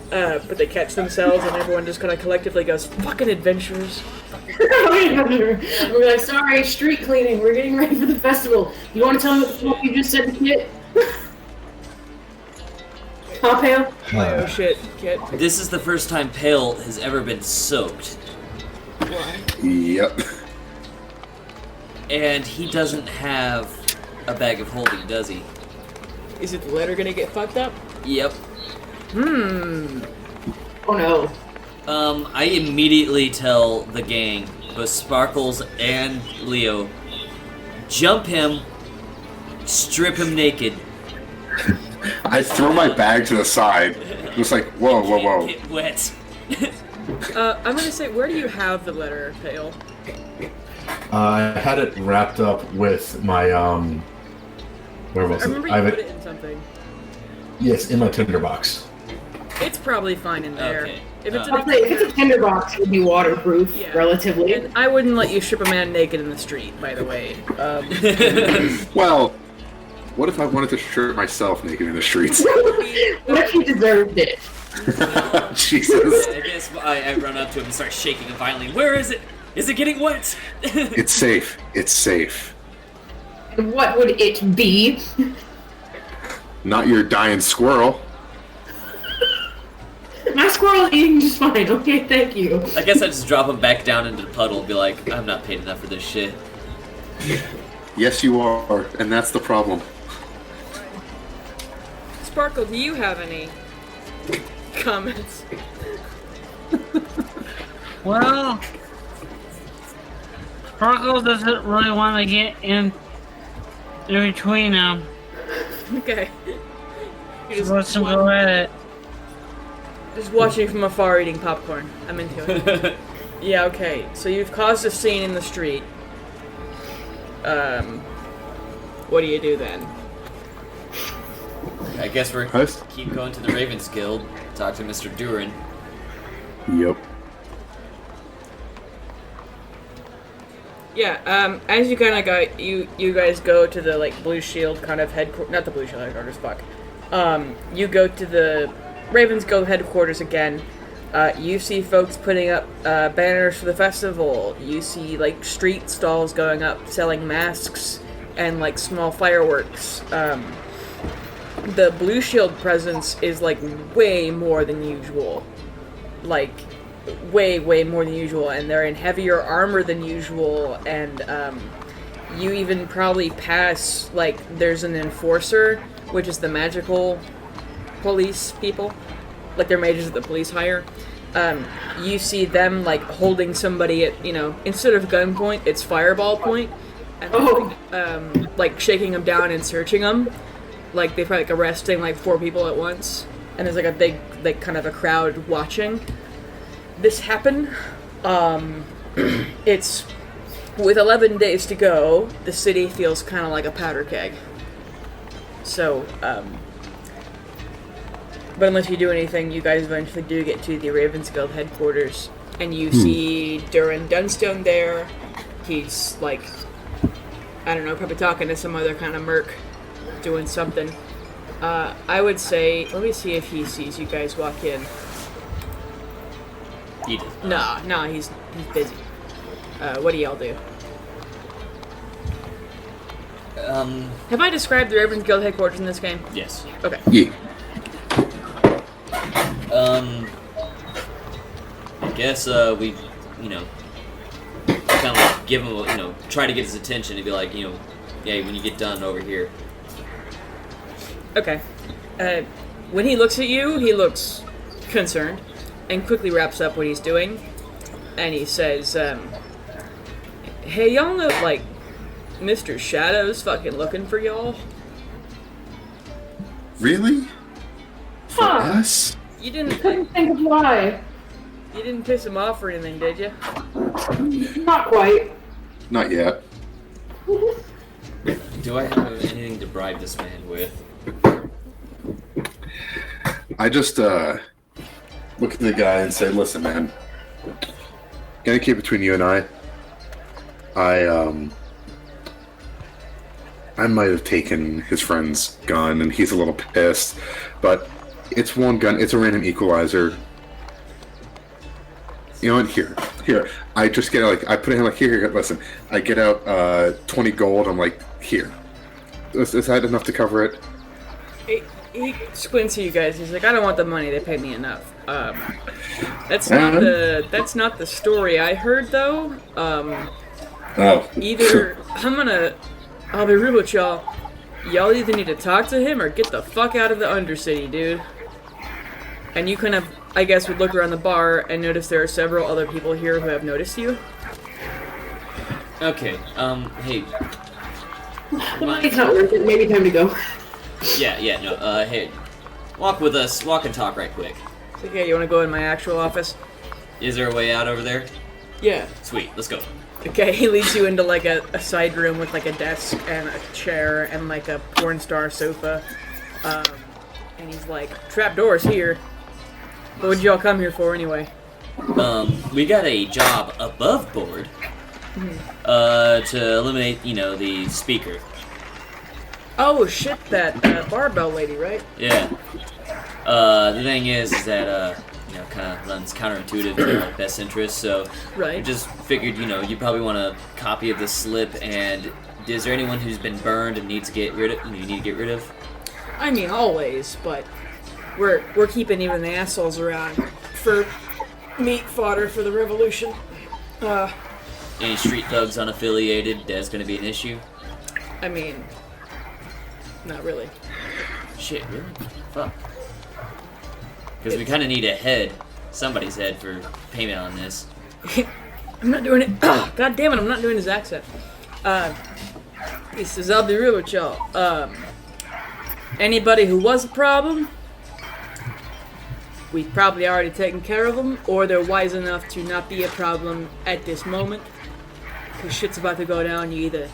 But they catch themselves, and everyone just kind of collectively goes, "Fucking adventurers!" We're like, sorry, street cleaning. We're getting ready for the festival. You want to tell me what the fuck you just said, Kit? Huh, Pale? Oh shit, Kit. This is the first time Pale has ever been soaked. Yep. And he doesn't have a bag of holding, does he? Is it the letter gonna get fucked up? Yep. Oh no. I immediately tell the gang, both Sparkles and Leo, jump him, strip him naked. I throw my bag to the side. Just like, whoa, whoa, whoa. Get wet. I'm gonna say, where do you have the letter, Pale? I had it wrapped up with my where was I it? remember you I have put it in something. Yes, in my tinderbox. It's probably fine in there. Okay. If it's I'll say, if it's a tinderbox, it would be waterproof, Yeah. relatively. And I wouldn't let you strip a man naked in the street, by the way. Well, What if I wanted to shirt myself naked in the streets? What if he deserved it? Jesus. I guess I run up to him and start shaking him violently. Where is it? Is it getting wet? It's safe. It's safe. And what would it be? Not your dying squirrel. My squirrel eating just fine. Okay, thank you. I guess I just drop him back down into the puddle and be like, I'm not paid enough for this shit. Yes, you are, and that's the problem. Sparkle, do you have any comments? Well, Sparkle doesn't really want to get in between them. Okay. You Just lets him go at it. just watching from afar eating popcorn. I'm into it. Yeah, okay. So you've caused a scene in the street. What do you do then? I guess we're Us? keep going to the Ravens Guild, talk to Mr. Durin. Yep. Yeah, as you kind of got, you guys go to the, like, Blue Shield kind of headquarters, not the Blue Shield headquarters, fuck. You go to the Ravens Guild headquarters again. You see folks putting up banners for the festival. You see, like, street stalls going up selling masks and, like, small fireworks. The Blue Shield presence is, like, way more than usual. Like, way more than usual, and they're in heavier armor than usual, and you even probably pass, like, there's an enforcer, which is the magical police people, like, they're mages that the police hire. You see them, like, holding somebody at, you know, instead of gunpoint, it's fireball point, and like, shaking them down and searching them, like, they're like arresting, like, 4 people at once, and there's, like, a big, like, kind of a crowd watching this happen. It's with 11 days to go, the city feels kind of like a powder keg. So, but unless you do anything, you guys eventually do get to the Ravens Guild headquarters, and you see Durin Dunstone there. He's like, I don't know, probably talking to some other kind of merc, doing something. I would say, let me see if he sees you guys walk in. He does. No, he's busy. What do y'all do? Have I described the Ravens Guild headquarters in this game? Yes. Okay. Yeah. I guess, we, you know, kind of like give him, you know, try to get his attention and be like, you know, yeah, when you get done over here. Okay. When he looks at you, he looks concerned and quickly wraps up what he's doing. And he says, hey, y'all know, like, Mr. Shadow's fucking looking for y'all? Really? For Huh. us? You didn't Think of why. you didn't piss him off or anything, did you? Not quite. Not yet. Do I have anything to bribe this man with? I just look at the guy and say, "Listen, man. Gonna keep between you and I might have taken his friend's gun, and he's a little pissed, but it's one gun. It's a random equalizer. You know what? Here. I just get like I put it in like here. Listen, I get out 20 gold. I'm like, here. Is that enough to cover it? He squints at you guys. He's like, I don't want the money. They pay me enough. That's not the story I heard though. Oh. Either I'll be real with y'all. Y'all either need to talk to him or get the fuck out of the Undercity, dude. And you kind of, I guess, would look around the bar and notice there are several other people here who have noticed you. Okay, hey. It's not worth it. Maybe time to go. Yeah, no, hey. Walk with us, walk and talk right quick. It's like, yeah, you want to go in my actual office? Is there a way out over there? Yeah. Sweet, let's go. Okay, he leads you into like a side room with like a desk and a chair and like a porn star sofa. And he's like, trapdoors here. What would y'all come here for anyway? We got a job above board, to eliminate, the speaker. Oh shit, that barbell lady, right? Yeah. The thing is that kind of runs counterintuitive to our best interest. So Right. I just figured, you probably want a copy of this slip. And is there anyone who's been burned and needs to get rid of? You need to get rid of? I mean, always, but we're keeping even the assholes around for meat fodder for the revolution. Any street thugs unaffiliated? That's going to be an issue. I mean, not really. Shit, really? Fuck. Because we kind of need a head, somebody's head, for payment on this. I'm not doing it. God damn it, I'm not doing his accent. He says, I'll be real with y'all. Anybody who was a problem, we've probably already taken care of them, or they're wise enough to not be a problem at this moment. Because shit's about to go down, you either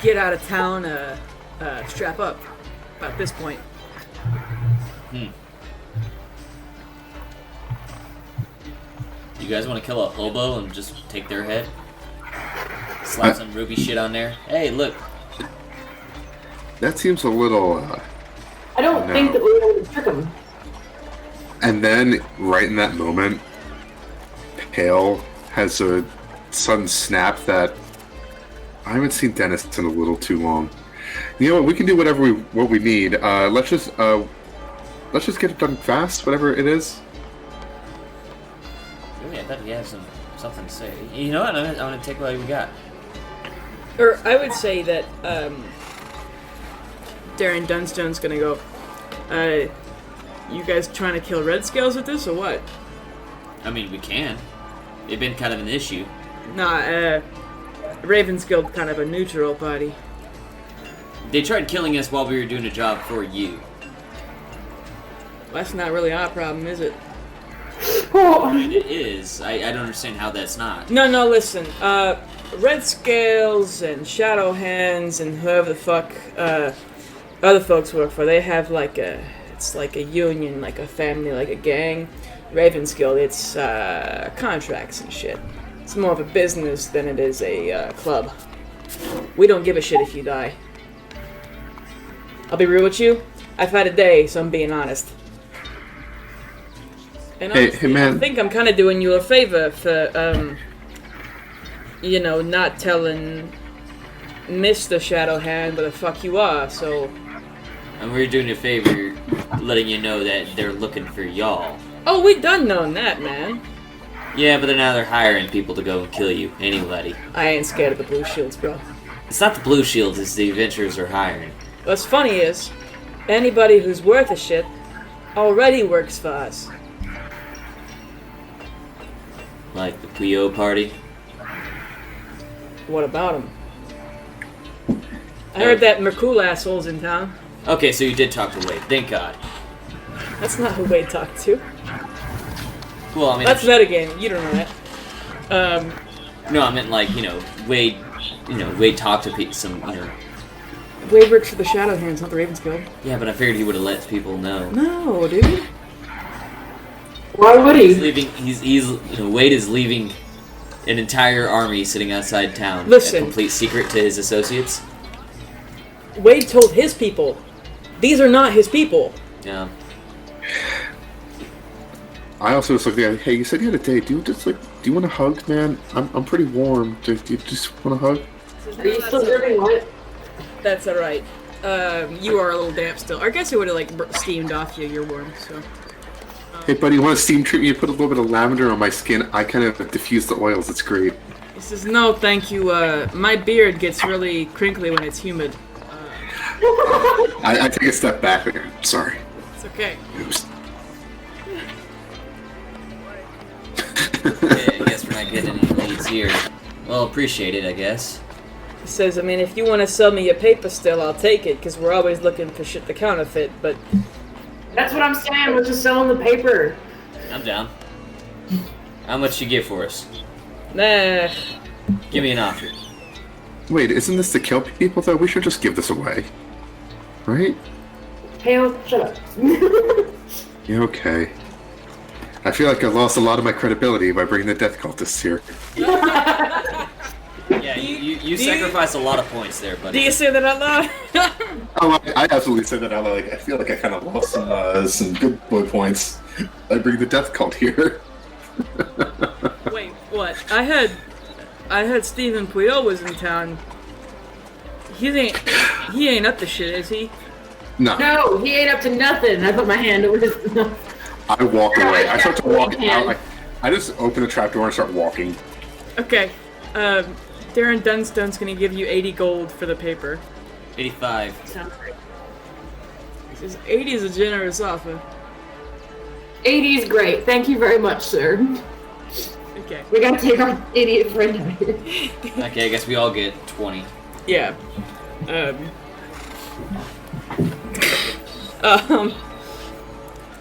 get out of town, strap up. About this point. You guys want to kill a hobo and just take their head? Slap some ruby shit on there? Hey, look. That seems a little. I don't No. think that we're going to trick him. And then, right in that moment, Pale has a sudden snap that I haven't seen Dennis in a little too long. You know what? We can do whatever we need. Let's just get it done fast, whatever it is. Really, I thought he had something to say. You know what? I'm gonna take what we got. Or I would say that Darren Dunstone's gonna go, you guys trying to kill Red Scales with this or what? I mean, we can. They've been kind of an issue. Nah, Raven's Guild kind of a neutral party. They tried killing us while we were doing a job for you. That's not really our problem, is it? I mean, it is. I don't understand how that's not. No, listen. Red Scales and Shadow Hands and whoever the fuck other folks work for, they have it's like a union, like a family, like a gang. Raven's Guild, it's contracts and shit. It's more of a business than it is a club. We don't give a shit if you die. I'll be real with you. I've had a day, so I'm being honest. And honestly, Hey, man. I think I'm kind of doing you a favor for, not telling Mr. Shadowhand what the fuck you are, so... And we're doing you a favor, letting you know that they're looking for y'all. Oh, we done known that, man. Yeah, but now they're hiring people to go and kill you. Anybody. I ain't scared of the Blue Shields, bro. It's not the Blue Shields, it's the adventurers are hiring. What's funny is, anybody who's worth a shit already works for us. Like the Puyo party. What about them? I heard that Merkul asshole's in town. Okay, so you did talk to Wade. Thank God. That's not who Wade talked to. Well, I mean... That's metagame. You don't know that. No, I meant Wade... Wade talked to some, Wade works for the Shadowhands, not the Ravens Guild. Yeah, but I figured he would have let people know. No, dude. Why would He's he? leaving, Wade is leaving an entire army sitting outside town. Listen. A complete secret to his associates. Wade told his people. These are not his people. Yeah. I also was looking at, hey, you said you had a date. Do you want a hug, man? I'm pretty warm. Do you just want a hug? Are you still serving what? That's alright. You are a little damp still. I guess it would have steamed off you. You're warm, so. Hey, buddy, you want to steam treat me? You put a little bit of lavender on my skin. I kind of diffuse the oils. It's great. He says, no, thank you. My beard gets really crinkly when it's humid. I take a step back. Sorry. It's okay. Oops. Yeah, I guess we're not getting any leads here. Well, appreciate it, I guess. He says, I mean, if you want to sell me your paper still, I'll take it, because we're always looking for shit to counterfeit, but... That's what I'm saying. We're just selling the paper. I'm down. How much you give for us? Nah. Give me an offer. Wait, isn't this to kill people, though? We should just give this away. Right? Pale, shut up. Yeah, okay. I feel like I lost a lot of my credibility by bringing the death cultists here. Yeah, you You sacrificed a lot of points there, buddy. Do you say that out loud? Oh, I absolutely said that out loud. Like, I feel like I kind of lost some good boy points. I bring the death cult here. Wait, what? I had Stephen Puyo was in town. He ain't up to shit, is he? No. No, he ain't up to nothing. I put my hand over his mouth. I walk away. I start to walk Yeah. out. I just open the trapdoor and start walking. Okay. Darren Dunstone's gonna give you 80 gold for the paper. 85. Sounds great. He says 80 is a generous offer. 80 is great. Thank you very much, sir. Okay. We gotta take our idiot friend out here. Okay, I guess we all get 20. Yeah. Um.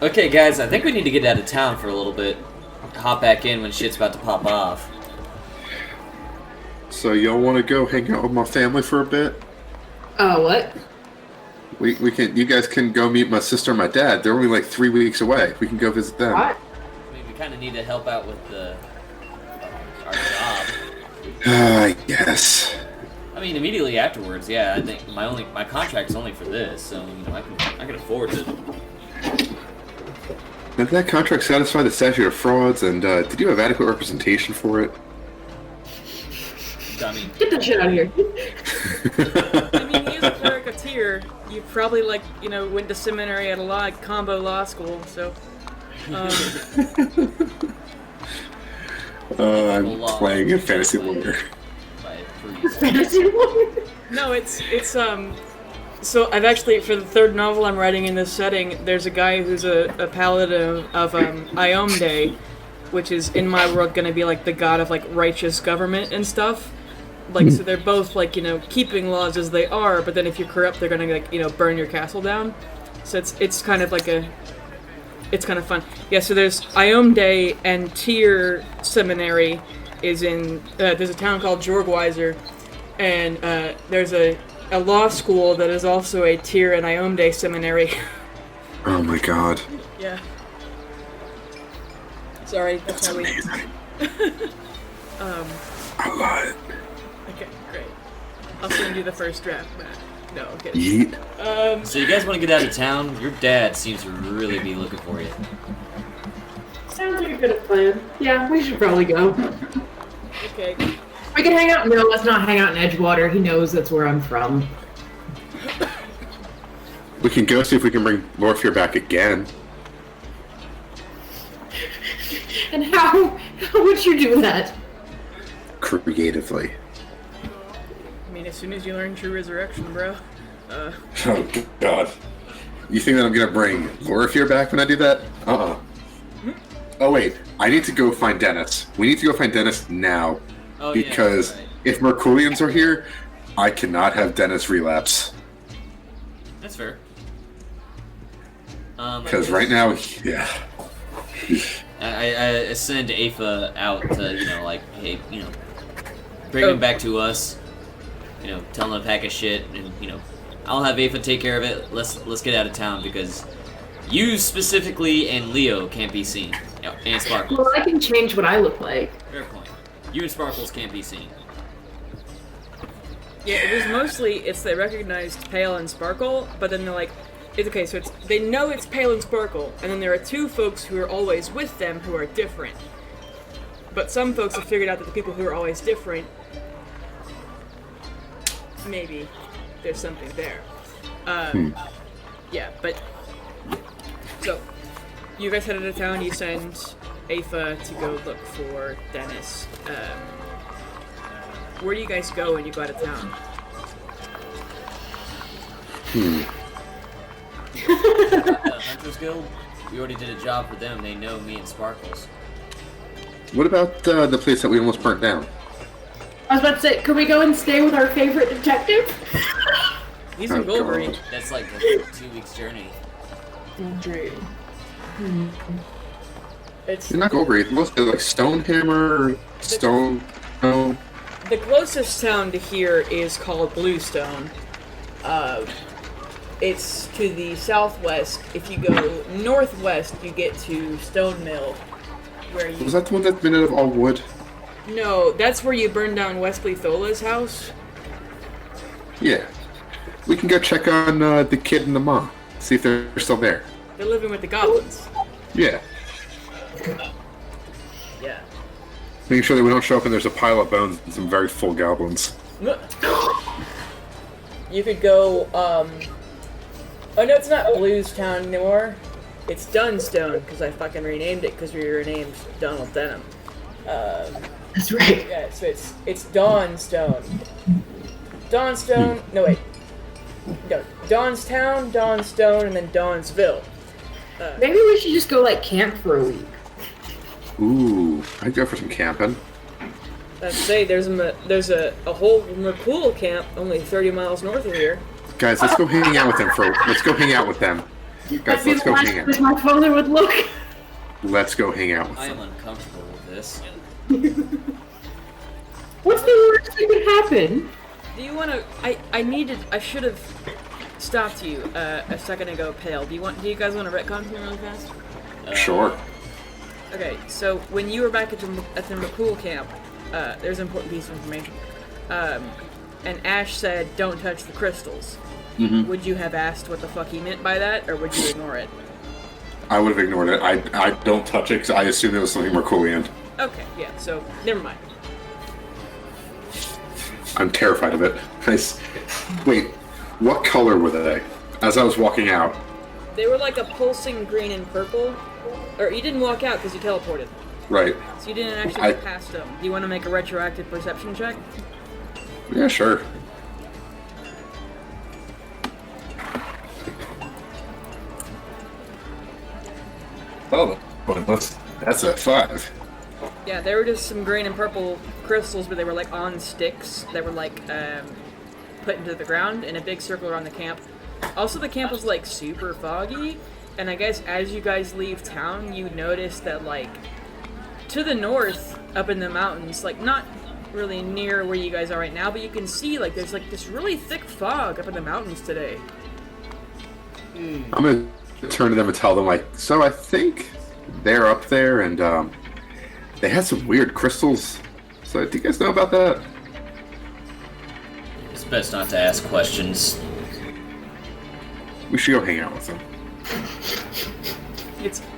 Okay, guys, I think we need to get out of town for a little bit. Hop back in when shit's about to pop off. So y'all want to go hang out with my family for a bit? What? We can. You guys can go meet my sister and my dad. They're only like 3 weeks away. We can go visit them. What? I mean, we kind of need to help out with our job. I guess. I mean, immediately afterwards, yeah. I think my contract's only for this, so you know I can afford it. Did that contract satisfy the statute of frauds? And did you have adequate representation for it? I mean, Get that shit out of here. I mean, he's a cleric of tier. You probably went to seminary at a combo law school, so. I'm playing a fantasy lawyer. by a priest. Fantasy one? No, it's So I've actually, for the third novel I'm writing in this setting, there's a guy who's a paladin of Iomde, which is in my world going to be like the god of like righteous government and stuff. Like, so they're both like, keeping laws as they are, but then if you're corrupt, they're going to like, burn your castle down. So it's kind of like it's kind of fun. Yeah, so there's Iomde and Tyr Seminary is in, there's a town called Jorgweiser, and there's a law school that is also a Tyr and Iomde seminary. Oh my god. Yeah. Sorry, that's how we... Amazing. I love it. Okay, great. I'll send you the first draft, Matt. No, okay. Yeet. So you guys want to get out of town? Your dad seems to really be looking for you. Sounds like a good plan. Yeah, we should probably go. Okay. We can hang out. No, let's not hang out in Edgewater. He knows that's where I'm from. We can go see if we can bring Lorfear back again. And how would you do that? Creatively. I mean, as soon as you learn True Resurrection, bro. Oh god. You think that I'm gonna bring Lorfear back when I do that? Oh wait, I need to go find Dennis. We need to go find Dennis now. Oh, Because yeah, right. if Mercurians are here, I cannot have Dennis relapse. That's fair. Because right now, yeah. I send Afa out to, hey, bring him back to us. Tell him to pack his shit, and I'll have Afa take care of it. Let's get out of town because you specifically and Leo can't be seen, and Sparkles. Well, I can change what I look like. Fair point. You and Sparkles can't be seen. Yeah, it was mostly, they recognized Pale and Sparkle, but then they're like, they know it's Pale and Sparkle, and then there are two folks who are always with them who are different. But some folks have figured out that the people who are always different, maybe there's something there. Yeah, but, so, you guys headed to town, you send Afa to go look for Dennis. Where do you guys go when you go out of town? The Hunters Guild, we already did a job for them. They know me and Sparkles. What about the place that we almost burnt down? I was about to say, could we go and stay with our favorite detective? He's in Gilbert. God. That's like a 2 weeks journey. Great. It's It's not Goldberry. It's mostly like Stonehammer, Stone. No. the closest town to here is called Bluestone. It's to the southwest. If you go northwest, you get to Stone Mill, where you. Was that the one that's made out of all wood? No, that's where you burned down Wesley Thola's house. Yeah. We can go check on the kid and the mom. See if they're still there. They're living with the goblins. Yeah. Yeah. Making sure that we don't show up and there's a pile of bones and some very full goblins. You could go, Oh no, it's not Blues Town anymore. It's Dunstone, because I fucking renamed it because we renamed Donald Denham. That's right. Yeah, so it's Dawnstone. Dawnstone, no wait. No, Dawnstown, Dawnstone, and then Dawnsville. Maybe we should just go like camp for a week. Ooh, I'd go for some camping. Let's say there's a whole McCool camp only 30 miles north of here. Guys, let's go hang out with them let's go hang out with them. Guys, let's go hang As out. my father would look. Let's go hang out with I am them. uncomfortable with this. What's the worst that could happen? Do you want to? I should have stopped you a second ago, Pale. Do you guys want to retcon me really fast? Sure. Okay, so when you were back at the McCool camp, there's an important piece of information. And Ash said, "Don't touch the crystals." Mm-hmm. Would you have asked what the fuck he meant by that, or would you ignore it? I would have ignored it. I don't touch it because I assumed it was something Merculian. Okay, yeah. So never mind. I'm terrified of it. Wait, what color were they? As I was walking out. They were like a pulsing green and purple. Or you didn't walk out because you teleported, Right. so you didn't actually get past them. Do you want to make a retroactive perception check? Yeah, sure. Oh, that's a 5. Yeah, they were just some green and purple crystals, but they were like on sticks that were like put into the ground in a big circle around the camp. Also, the camp was like super foggy, and I guess as you guys leave town, you notice that like to the north, up in the mountains, like not really near where you guys are right now, but you can see like there's like this really thick fog up in the mountains today. I'm gonna turn to them and tell them, like, so I think they're up there and they had some weird crystals. So do you guys know about that? It's best not to ask questions. We should go hang out with them.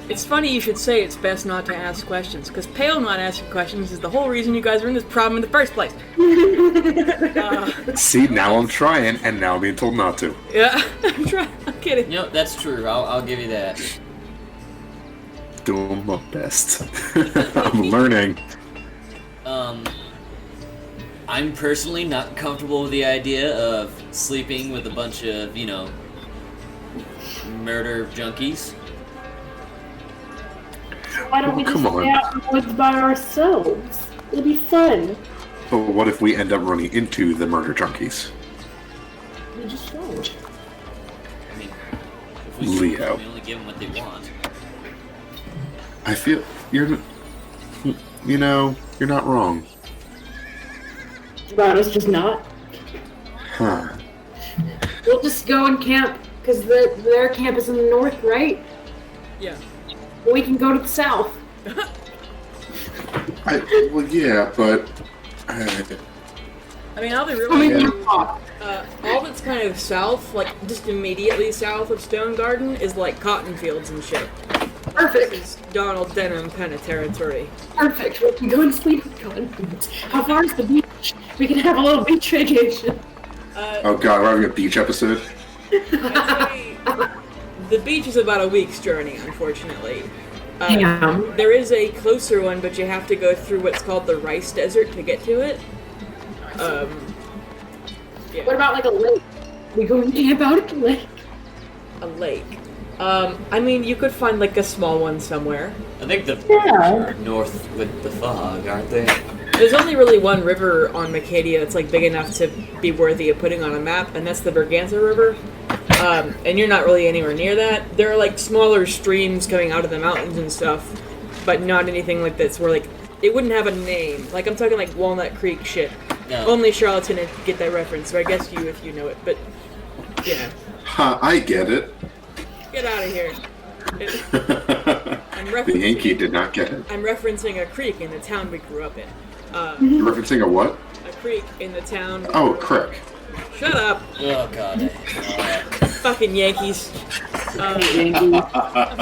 It's funny you should say it's best not to ask questions, because Pale not asking questions is the whole reason you guys are in this problem in the first place. See, now I'm trying, and now I'm being told not to. Yeah, I'm kidding. You know, that's true. I'll give you that. Doing my best. I'm learning. I'm personally not comfortable with the idea of sleeping with a bunch of, murder junkies. Why don't we just stay out in the woods by ourselves? It'll be fun. But what if we end up running into the murder junkies? We just won't. I mean, if we Leo. we only give them what they want. I feel you're not wrong. But it's just not. Huh. We'll just go and camp, because their camp is in the north, right? Yeah. We can go to the south. Well, yeah, but I mean, I'll be real I mean, with you you. talk. All that's kind of south, like just immediately south of Stone Garden, is like cotton fields and shit. Perfect. This is Donald Denham kind of territory. Perfect. We can go and sleep with confidence. How far is the beach? We can have a little beach vacation. oh god, we're having a beach episode. I'd say the beach is about a week's journey, unfortunately. Damn. There is a closer one, but you have to go through what's called the Rice Desert to get to it. Yeah. What about like a lake? We go and camp out at the lake. A lake. I mean, you could find like a small one somewhere. I think the Yeah. are north with the fog, aren't they? There's only really one river on Macadia that's like big enough to be worthy of putting on a map, and that's the Berganza River. And you're not really anywhere near that. There are like smaller streams coming out of the mountains and stuff, but not anything like this where like it wouldn't have a name. Like I'm talking like Walnut Creek shit. No. Only Charlatan would get that reference, so I guess you if you know it. But yeah, Ha, I get it. get out of here. I'm The Yankee referencing. did not get it. I'm referencing a creek in the town we grew up in. You're referencing a what? A creek in the town. Oh, crick. Shut up, Oh god. fucking Yankees. I'm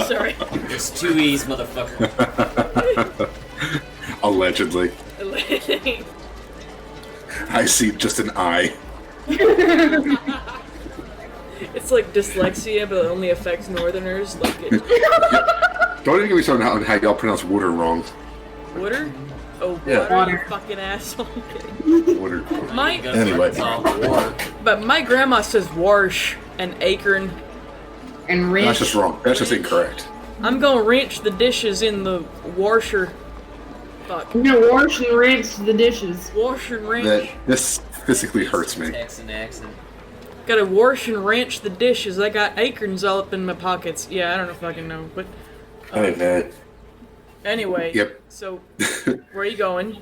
sorry. There's 2 E's, motherfucker. Allegedly. I see just an I. It's like dyslexia, but it only affects Northerners. Like it. Don't even get me started on how y'all pronounce water wrong. Water? Oh, Yeah. water, you fucking asshole. Water. My, Anyway. but my grandma says warsh and acorn. And That's ranch. just wrong. That's just incorrect. I'm gonna wrench the dishes in the washer. Fuck. I'm gonna wash and rinse the dishes. Wash and wrench. This physically hurts me. Texan accent. Gotta wash and wrench the dishes. I got acorns all up in my pockets. Yeah, I don't know if I can know, but Hey, man. anyway. Yep. So, where are you going?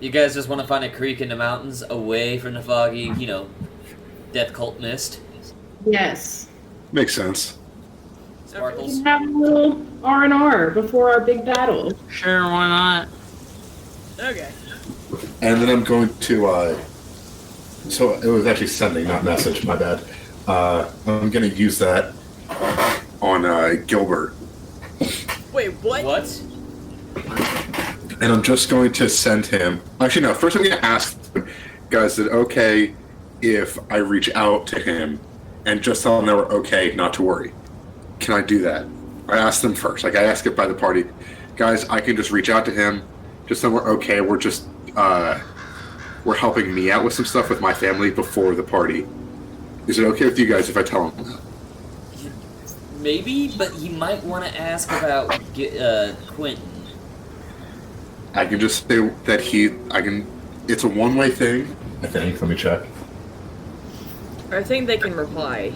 You guys just want to find a creek in the mountains away from the foggy, death cult mist? Yes. Makes sense. Sparkles? Have a little R&R before our big battle. Sure, why not? Okay. And then I'm going to, so it was actually sending, not message, my bad. I'm going to use that. On Gilbert. Wait, what? What? And I'm just going to send him. Actually, no. First, I'm going to ask them, guys, is it okay if I reach out to him and just tell them that we're okay, not to worry? Can I do that? I asked them first. Like, I asked it by the party. Guys, I can just reach out to him, just tell them we're okay. We're just, we're helping me out with some stuff with my family before the party. Is it okay with you guys if I tell him that? Maybe, but you might want to ask about Quentin. I can just say that it's a one-way thing. I think. Let me check. I think they can reply.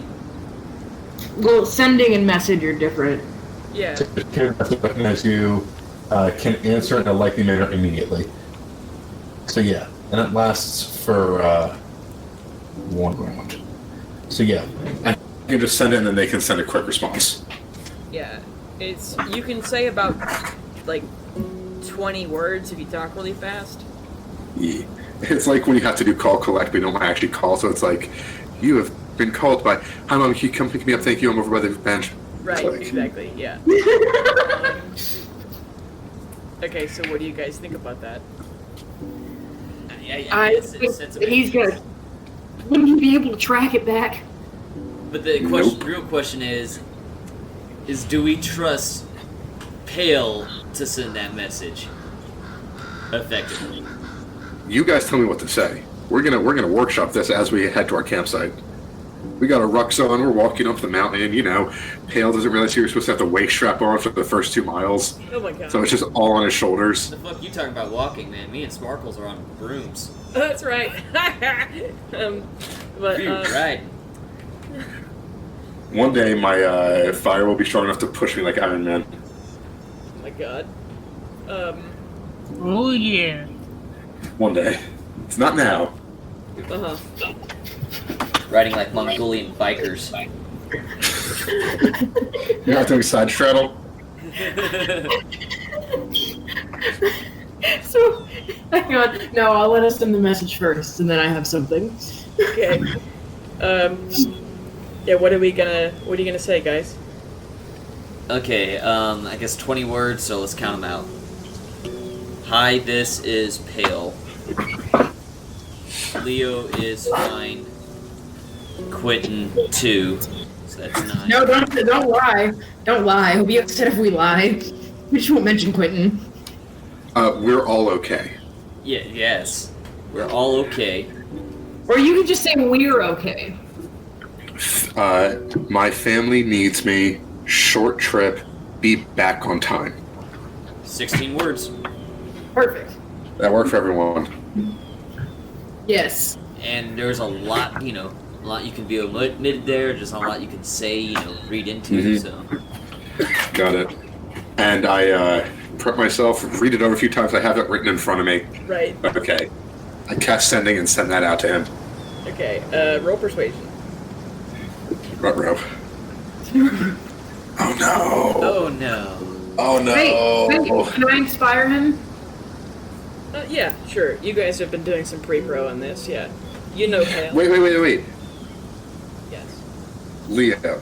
Well, sending and message are different. Yeah. Secure message recognize you, can answer in a likely manner immediately. So yeah, and it lasts for 1 round. So yeah, I can just send it and then they can send a quick response. Yeah. You can say about, like, 20 words if you talk really fast. Yeah. It's like when you have to do call collect, but you don't want to actually call, so it's like, you have been called by, hi mom, can you come pick me up? Thank you, I'm over by the bench. Right, It's like, exactly, yeah. Okay, so what do you guys think about that? I think he's good. Wouldn't you be able to track it back? But the real question is do we trust Pale to send that message effectively? You guys tell me what to say. We're gonna workshop this as we head to our campsite. We got our rucks on, we're walking up the mountain, Pale doesn't realize you're supposed to have the waist strap on for the first 2 miles. Oh my god. So it's just all on his shoulders. The fuck you talking about walking, man? Me and Sparkles are on brooms. That's right. Right. One day my fire will be strong enough to push me like Iron Man. Oh my god. Oh yeah. One day. It's not now. Uh-huh. Riding like Mongolian bikers. You're not doing side straddle? So, hang on. No, I'll let us send the message first, and then I have something. Okay. Yeah, what are you gonna say, guys? Okay, I guess 20 words, so let's count them out. Hi, this is Pale. Leo is fine. Quentin 2. So that's 9. No, don't lie. Don't lie. He'll be upset if we lie. We just won't mention Quentin. We're all okay. Yeah, yes. We're all okay. Or you can just say we're okay. My family needs me. Short trip. Be back on time. 16 words. Perfect. That worked for everyone. Yes. And there's a lot, a lot you can be omitted there, just a lot you can say, read into, so. Got it. And I prep myself, read it over a few times. I have it written in front of me. Right. Okay. I cast sending and send that out to him. Okay, roll persuasion. Ruh-roh. Oh no. Oh no. Oh no. Wait, can I inspire him? Yeah, sure. You guys have been doing some pre-pro on this, yeah. You know Kale. Wait. Yes. Leo,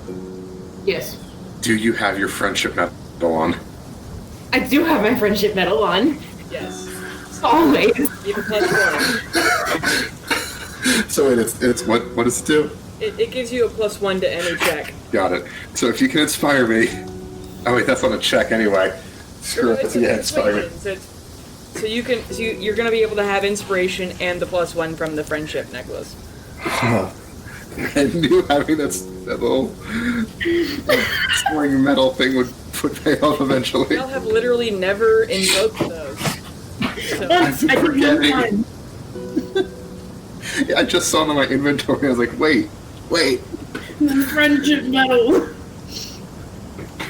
Yes. do you have your friendship medal on? I do have my friendship medal on. Yes. Always. You have a +1. So wait, it's what does it do? It gives you a +1 to any check. Got it. So if you can inspire me. Oh wait, that's on a check anyway. Screw it. It's Yeah, inspire me. So you're gonna be able to have inspiration and the +1 from the friendship necklace. I knew having that little scoring metal thing would pay off eventually. Y'all have literally never invoked those. So, Once, I did one forgetting. time. Yeah, I just saw them in my inventory. I was like, wait. Friendship medal.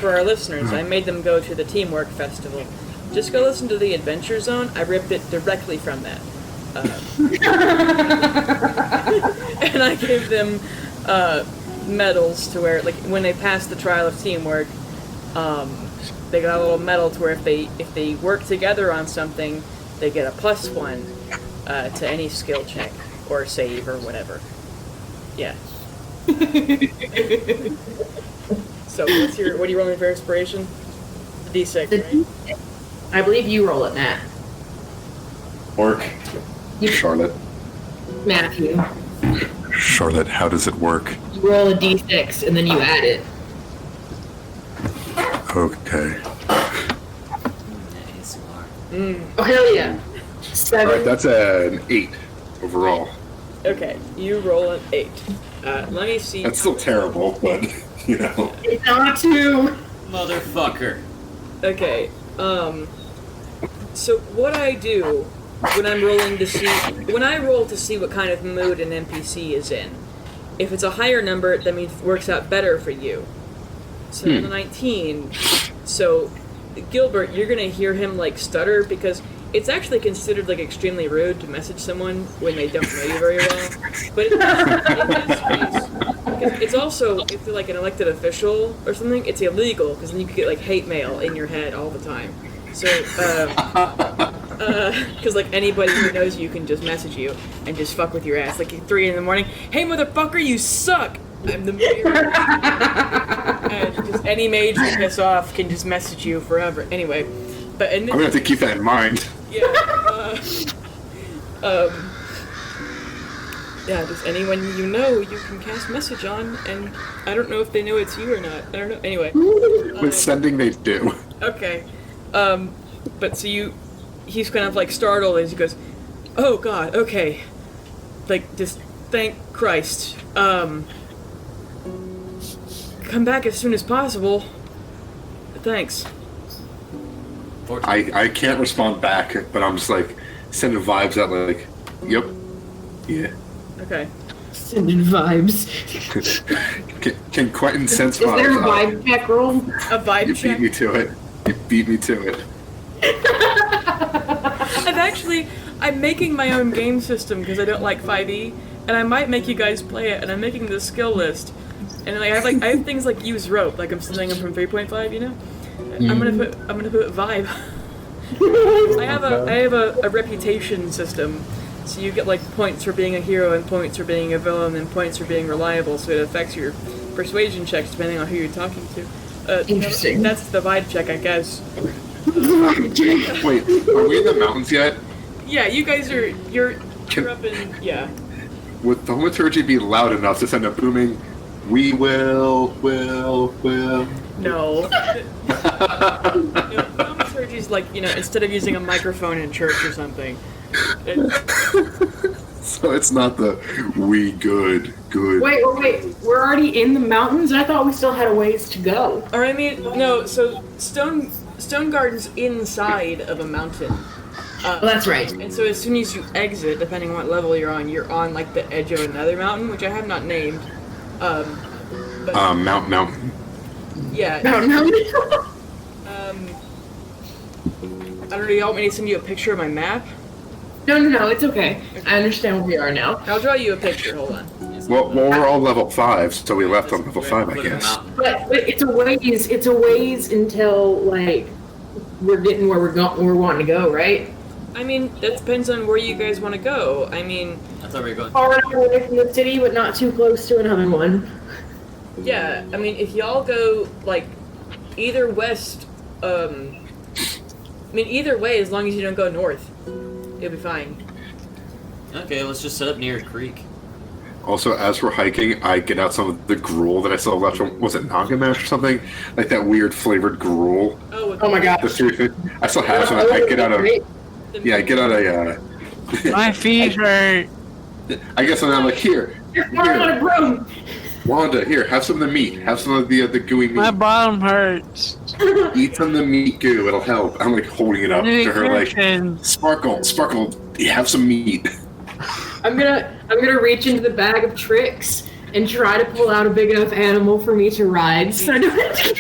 for our listeners, I made them go to the Teamwork Festival. Just go listen to the Adventure Zone. I ripped it directly from that. And I gave them medals to where, like, when they passed the trial of teamwork, they got a little medal to where if they work together on something, they get a +1 to any skill check or save or whatever. Yeah. So what are you rolling for inspiration? D6, right? I believe you roll it, Matt. Work. Charlotte. Matthew. Charlotte, how does it work? You roll a d6 and then you add it. Okay. Oh, hell yeah. 7. Alright, that's an 8 overall. Okay, you roll an 8. Let me see. That's still terrible, but, you know. It's not 2. Motherfucker. Okay, so what I do when I'm rolling to see, when I roll to see what kind of mood an NPC is in, if it's a higher number, that means it works out better for you. So the 19, so Gilbert, you're gonna hear him like stutter because it's actually considered like extremely rude to message someone when they don't know you very well. But in this case, because it's also, if you're like an elected official or something, it's illegal because then you could get like hate mail in your head all the time. So, because like anybody who knows you can just message you and just fuck with your ass. Like at 3 a.m, hey motherfucker, you suck! I'm the mayor. And just any mage who piss off can just message you forever. Anyway, but in I'm gonna have to keep that in mind. yeah, yeah, just anyone you know you can cast message on, and I don't know if they know it's you or not. I don't know. Anyway. With sending, they do. Okay. But so he's kind of like startled as he goes, oh god, okay. Like, just thank Christ. Come back as soon as possible. Thanks. I can't respond back, but I'm just like sending vibes out like, yep, yeah. Okay. Sending vibes. Can Quentin sense Is there a vibes? vibe check roll? A vibe You check. beat me to it. You beat me to it. I'm making my own game system because I don't like 5e, and I might make you guys play it, and I'm making this skill list. And I have things like use rope, like I'm stealing them from 3.5, you know? I'm gonna put vibe. I have a reputation system. So you get like points for being a hero and points for being a villain and points for being reliable, so it affects your persuasion checks depending on who you're talking to. Interesting. That's the vibe check, I guess. Wait, are we in the mountains yet? Yeah, you guys you're up in, yeah. Would thaumaturgy be loud enough to send a booming, we will. No. Thaumaturgy's like, instead of using a microphone in church or something. So it's not the we good. Wait. We're already in the mountains? I thought we still had a ways to go. Or I mean, no, so Stone Garden's inside of a mountain. Well, that's right. And so as soon as you exit, depending on what level you're on like the edge of another mountain, which I have not named. But, Mountain. yeah. Mountain. I don't know, you want me to send you a picture of my map? No, it's okay. I understand where we are now. I'll draw you a picture, hold on. Well, we're all level 5, so we left on level 5, I guess. But it's a ways until like we're getting where we're wanting to go, right? I mean, that depends on where you guys want to go. I mean, I thought we were going. Far enough away from the city, but not too close to another one. yeah, I mean, if y'all go, like, either west, either way, as long as you don't go north, you'll be fine. Okay, let's just set up near a creek. Also, as we're hiking, I get out some of the gruel that I still left from, was it Nagamash or something? Like that weird flavored gruel. Oh my god. The 350. I still have some. I get out a... Yeah, I get out a... My feet hurt. I guess I'm like, here. You're far on a broom. Wanda, here, have some of the meat. Have some of the gooey meat. My bottom hurts. Eat some of the meat goo, it'll help. I'm like holding it up to her like, Nutrition. Sparkle, have some meat. I'm gonna reach into the bag of tricks and try to pull out a big enough animal for me to ride. So I don't have to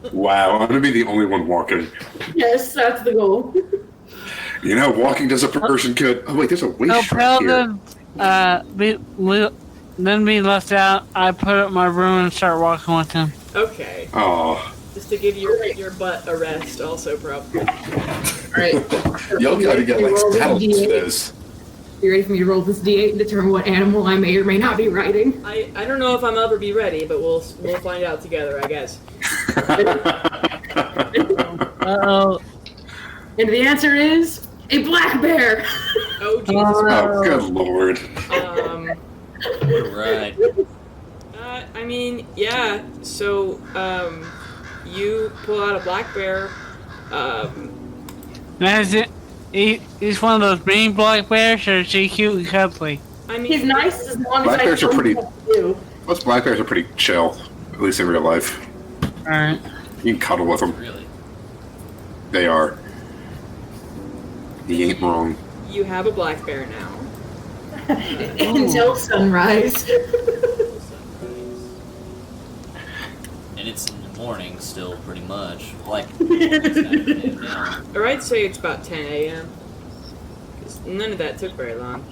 go. Wow, I'm gonna be the only one walking. Yes, that's the goal. You know, walking does a person good. Oh wait, there's a waist I'll track tell here. them, then be left out. I put up my room and start walking with them. Okay. Oh, Just to give your butt a rest, also, probably. Alright. y'all gotta get like saddles to this. You ready for me to roll this D8 and determine what animal I may or may not be riding? I don't know if I'm ever be ready, but we'll find out together, I guess. Uh-oh. And the answer is a black bear. Oh Jesus! Oh, good lord. Right. I mean, yeah. So, you pull out a black bear. Is it? He's one of those mean black bears, or is he cute and cuddly? I mean, He's nice as long Black as bears are I pretty- what to do. Most black bears are pretty chill, at least in real life. Alright. You can cuddle with them. Really? They are. He ain't wrong. You have a black bear now. Until sunrise. And it's in the morning still, pretty much. Like, it's afternoon now. Or I'd say it's about 10 a.m. 'Cause none of that took very long.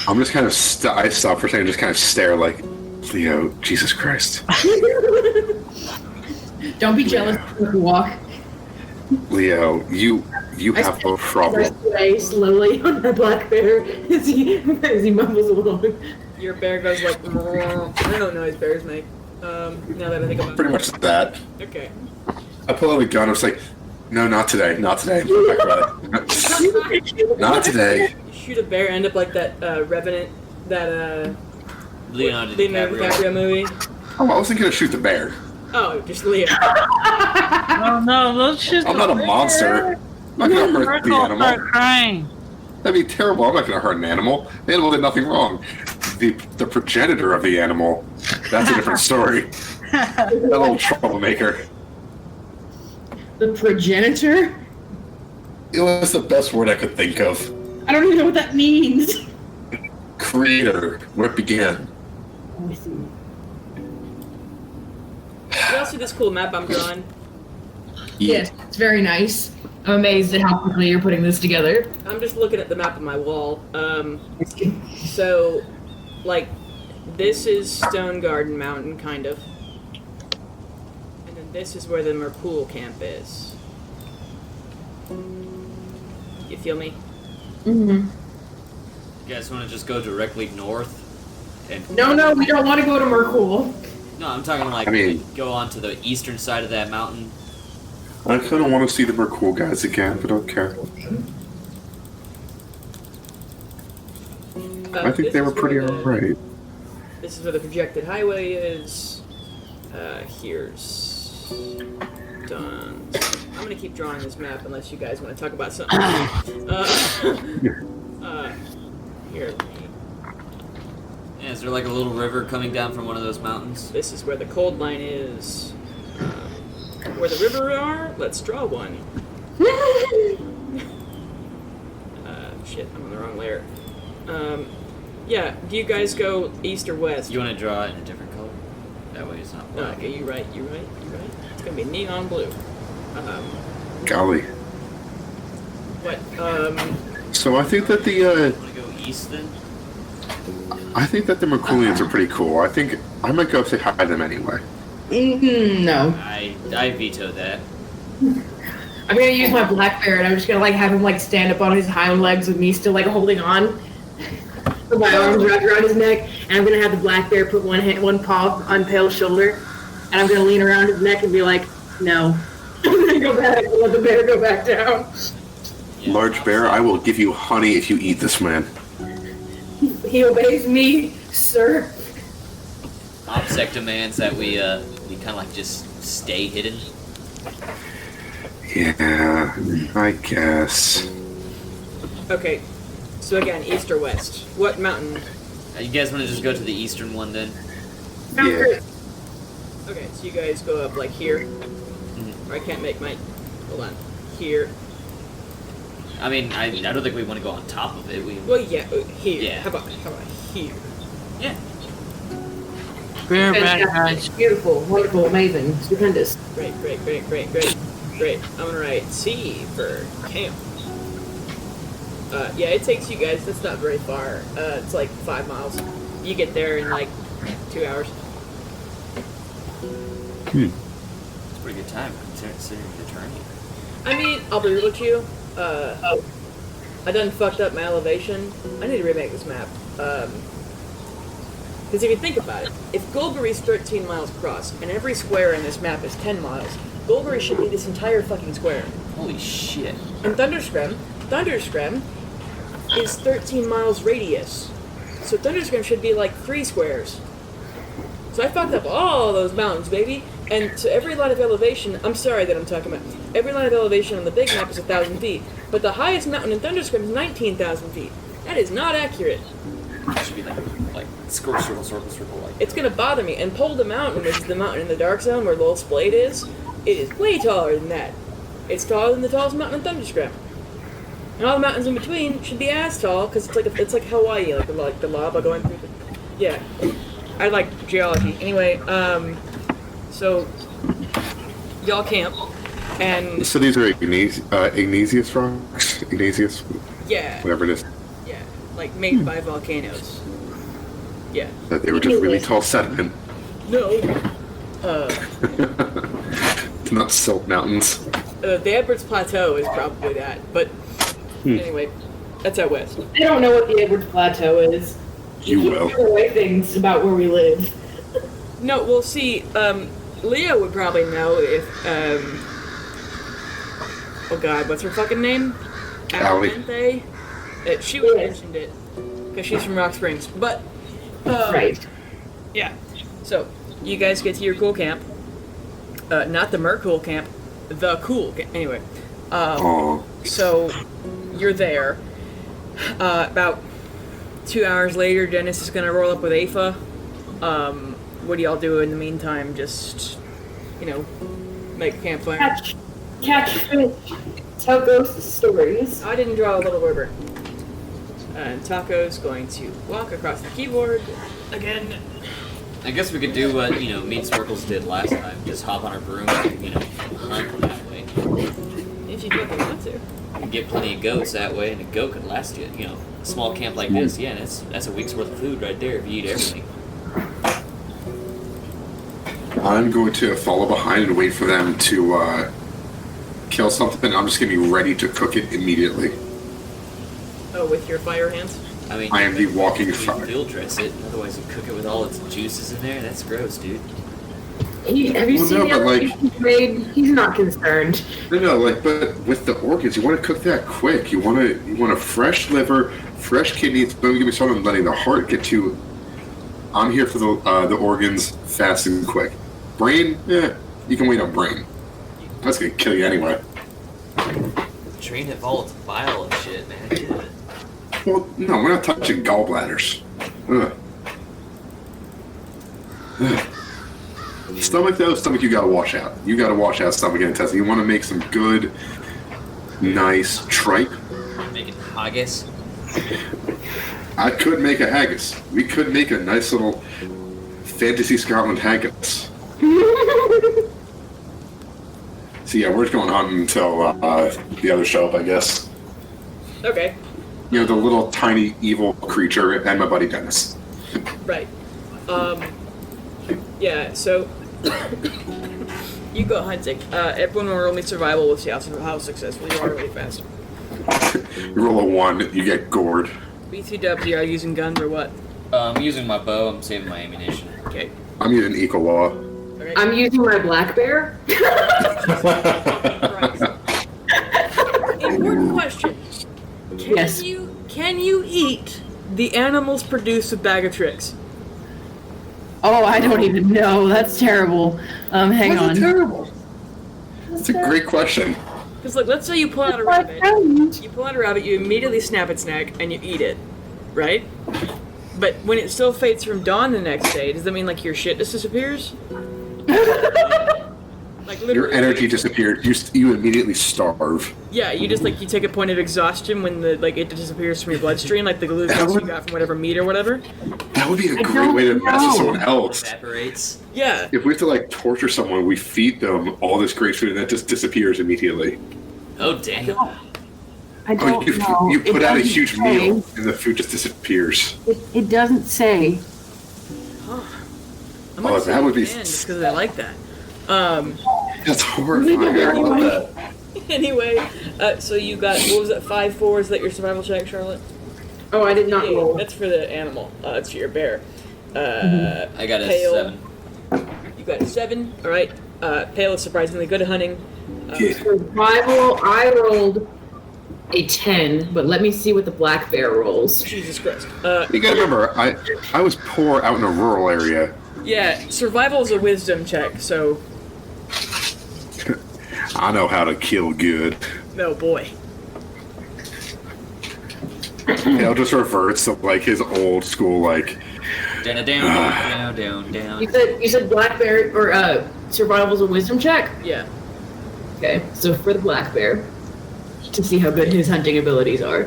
I'm just kind of I stop for a second and just kind of stare like, Leo, Jesus Christ. Don't be jealous of the walk. Leo, you have no problem. Rest away slowly on my black bear as he mumbles along. Your bear goes like, "Mrrr." I don't know noise bears make. Now that I think about Pretty it. much that. Okay. I pull out a gun, I was like, no, not today, not today. Not today. You shoot a bear, end up like that Revenant, that Leonardo Leonardo DiCaprio. DiCaprio movie. Oh, I wasn't gonna shoot the bear. Oh, just Leo. Oh no, let's just. I'm not a monster. I'm not gonna hurt the Merkel animal. start crying. That'd be terrible. I'm not gonna hurt an animal. The animal did nothing wrong. The progenitor of the animal, that's a different story. That little troublemaker. The progenitor? It was the best word I could think of. I don't even know what that means. Creator, where it began. You all see this cool map I'm drawing? Yes, it's very nice. I'm amazed at how quickly you're putting this together. I'm just looking at the map on my wall. So, like, this is Stone Garden Mountain, kind of. And then this is where the Merpool camp is. You feel me? Mm-hmm. You guys want to just go directly north? And No, we don't want to go to Mercool. No, I'm talking like I mean- go on to the eastern side of that mountain. I kind of want to see the Mercool guys again, but okay. I think This they were is pretty where the- alright. This is where the projected highway is. Here's done. I'm gonna keep drawing this map unless you guys want to talk about something. Here. Yeah, is there like a little river coming down from one of those mountains? This is where the cold line is. Where the river are, let's draw one. Shit, I'm on the wrong layer. Yeah, do you guys go east or west? You want to draw it in a different color? That way it's not No, black. okay, you're right. It's gonna be neon blue. Golly. What? So I think that the Want to go east then? Mercoolians are pretty cool. I think I might go say hi to them anyway. No. I veto that. I'm gonna use my black bear, and I'm just gonna like have him like stand up on his hind legs with me still like holding on with my arms wrapped around his neck, and I'm gonna have the black bear put one paw on Pale's shoulder, and I'm gonna lean around his neck and be like, no. I'm gonna go back and let the bear go back down. Large bear, I will give you honey if you eat this man. He obeys me, sir. OPSEC demands that we kind of like just stay hidden. Yeah, I guess. Okay, so again, east or west? What mountain? You guys want to just go to the eastern one then? Sounds Yeah. great. Okay, so you guys go up like here. Or I can't make my. Hold on. Here. I mean, I don't think we want to go on top of it. Well, yeah, here. Yeah. How about here? Yeah. Bear back, guys. Fantastic. Beautiful, wonderful, amazing, stupendous. Great. I'm gonna write C for camp. Yeah, it takes you guys. That's not very far. It's like 5 miles. You get there in like 2 hours. It's a pretty good time considering the journey. I mean, I'll be real with you. I done fucked up my elevation. I need to remake this map. Because if you think about it, if Goldberry's 13 miles across, and every square in this map is 10 miles, Goldberry should be this entire fucking square. Holy shit. And Thunderscrim is 13 miles radius. So Thunderscrim should be like 3 squares. So I fucked up all those mountains, baby. And so every line of elevation, I'm sorry that I'm talking about, every line of elevation on the big map is 1,000 feet. But the highest mountain in Thunderscrim is 19,000 feet. That is not accurate. It should be like circle, like. It's gonna bother me. And Polda Mountain, which is the mountain in the dark zone where Lowell Splade is, it is way taller than that. It's taller than the tallest mountain in Thunderscrim. And all the mountains in between should be as tall, because it's like Hawaii, like the lava going through the... Yeah. I like geology. Anyway, so y'all camp, and... So these are igneous rocks? Igneous? Yeah. Whatever it is. Yeah. Like made by volcanoes. Yeah. That they were just really tall sediment. No. It's not silt mountains. The Edwards Plateau is probably that, but anyway, that's out west. I don't know what the Edwards Plateau is. You will. Give away things about where we live. No, well, see, Leo would probably know if, oh god, what's her fucking name? Allie. Almente? She would have mentioned it, because she's from Rock Springs, but, Right. yeah. So, you guys get to your cool camp. Not the Mercool camp, the cool camp. Anyway, so you're there. About 2 hours later, Dennis is gonna roll up with Afa. What do y'all do in the meantime? Just, make a campfire. Catch fish. Tell ghost stories. I didn't draw a little river. And Taco's going to walk across the keyboard again. I guess we could do what, me and Sparkles did last time. Just hop on our broom and, hunt that way. If you fucking want to. We could get plenty of goats that way, and a goat could last you, a small camp like this. Yeah, that's a week's worth of food right there if you eat everything. I'm going to follow behind and wait for them to kill something. I'm just going to be ready to cook it immediately. Oh, with your fire hands? I mean, I am the walking you fire. field dress it, otherwise you cook it with all its juices in there. That's gross, dude. Have you Well, seen no, the but, other like- he's made? He's not concerned. No, but with the organs, you want to cook that quick. You want a fresh liver, fresh kidneys. Don't get me started on letting the heart get to. I'm here for the organs, fast and quick. Brain, you can wait on brain. That's gonna kill you anyway. Drain it all its bile and shit, man. Get it. Well, no, we're not touching gallbladders. Ugh. Stomach though, stomach you gotta wash out. You gotta wash out stomach and intestine. You want to make some good, nice tripe. Making haggis. I could make a haggis. We could make a nice little fantasy Scotland haggis. So yeah, we're just going hunting until the others show up, I guess. Okay, The little tiny evil creature and my buddy Dennis. right. Yeah, so You go hunting. Everyone will roll me survival. We'll see how successful you are really fast. You roll a 1, you get gored. BTW, are you using guns or what? I'm using my bow. I'm saving my ammunition. Okay. I'm using equal law. Okay. I'm using my black bear. Important question. Yes. Can you eat the animals produced with Bag of Tricks? Oh, I don't even know. That's terrible. Hang on. That's terrible. That's a great question. Because, like, let's say you pull out a rabbit. You pull out a rabbit, you immediately snap its neck, and you eat it, right? But when it still fades from dawn the next day, does that mean, like, your shit just disappears? Like, literally. Your energy disappeared. You immediately starve. Yeah, you just, like, you take a point of exhaustion when it disappears from your bloodstream, like the glucose you got from whatever meat or whatever. That would be a great way to mess with someone else. Evaporates. Yeah. If we have to like torture someone, we feed them all this great food and that just disappears immediately. Oh damn. I don't know. You It put out a doesn't huge say. meal and the food just disappears. It doesn't say. I'm gonna say that would be you can, just because I like that. That's horrifying. I love that. Anyway, so you got, what was it, 5-4? Is that your survival check, Charlotte? Oh, I did not Yeah, roll. that's for the animal. It's for your bear. I got a Pale. 7. You got a 7. All right. Pale is surprisingly good at hunting. Survival, I rolled a 10, but let me see what the black bear rolls. Jesus Christ. You gotta remember, I was poor out in a rural area. Yeah, survival is a wisdom check, so... I know how to kill good. Oh, boy. Hale just reverts to like his old school like. Down. You said black bear or survival's a wisdom check? Yeah. Okay, so for the black bear, to see how good his hunting abilities are.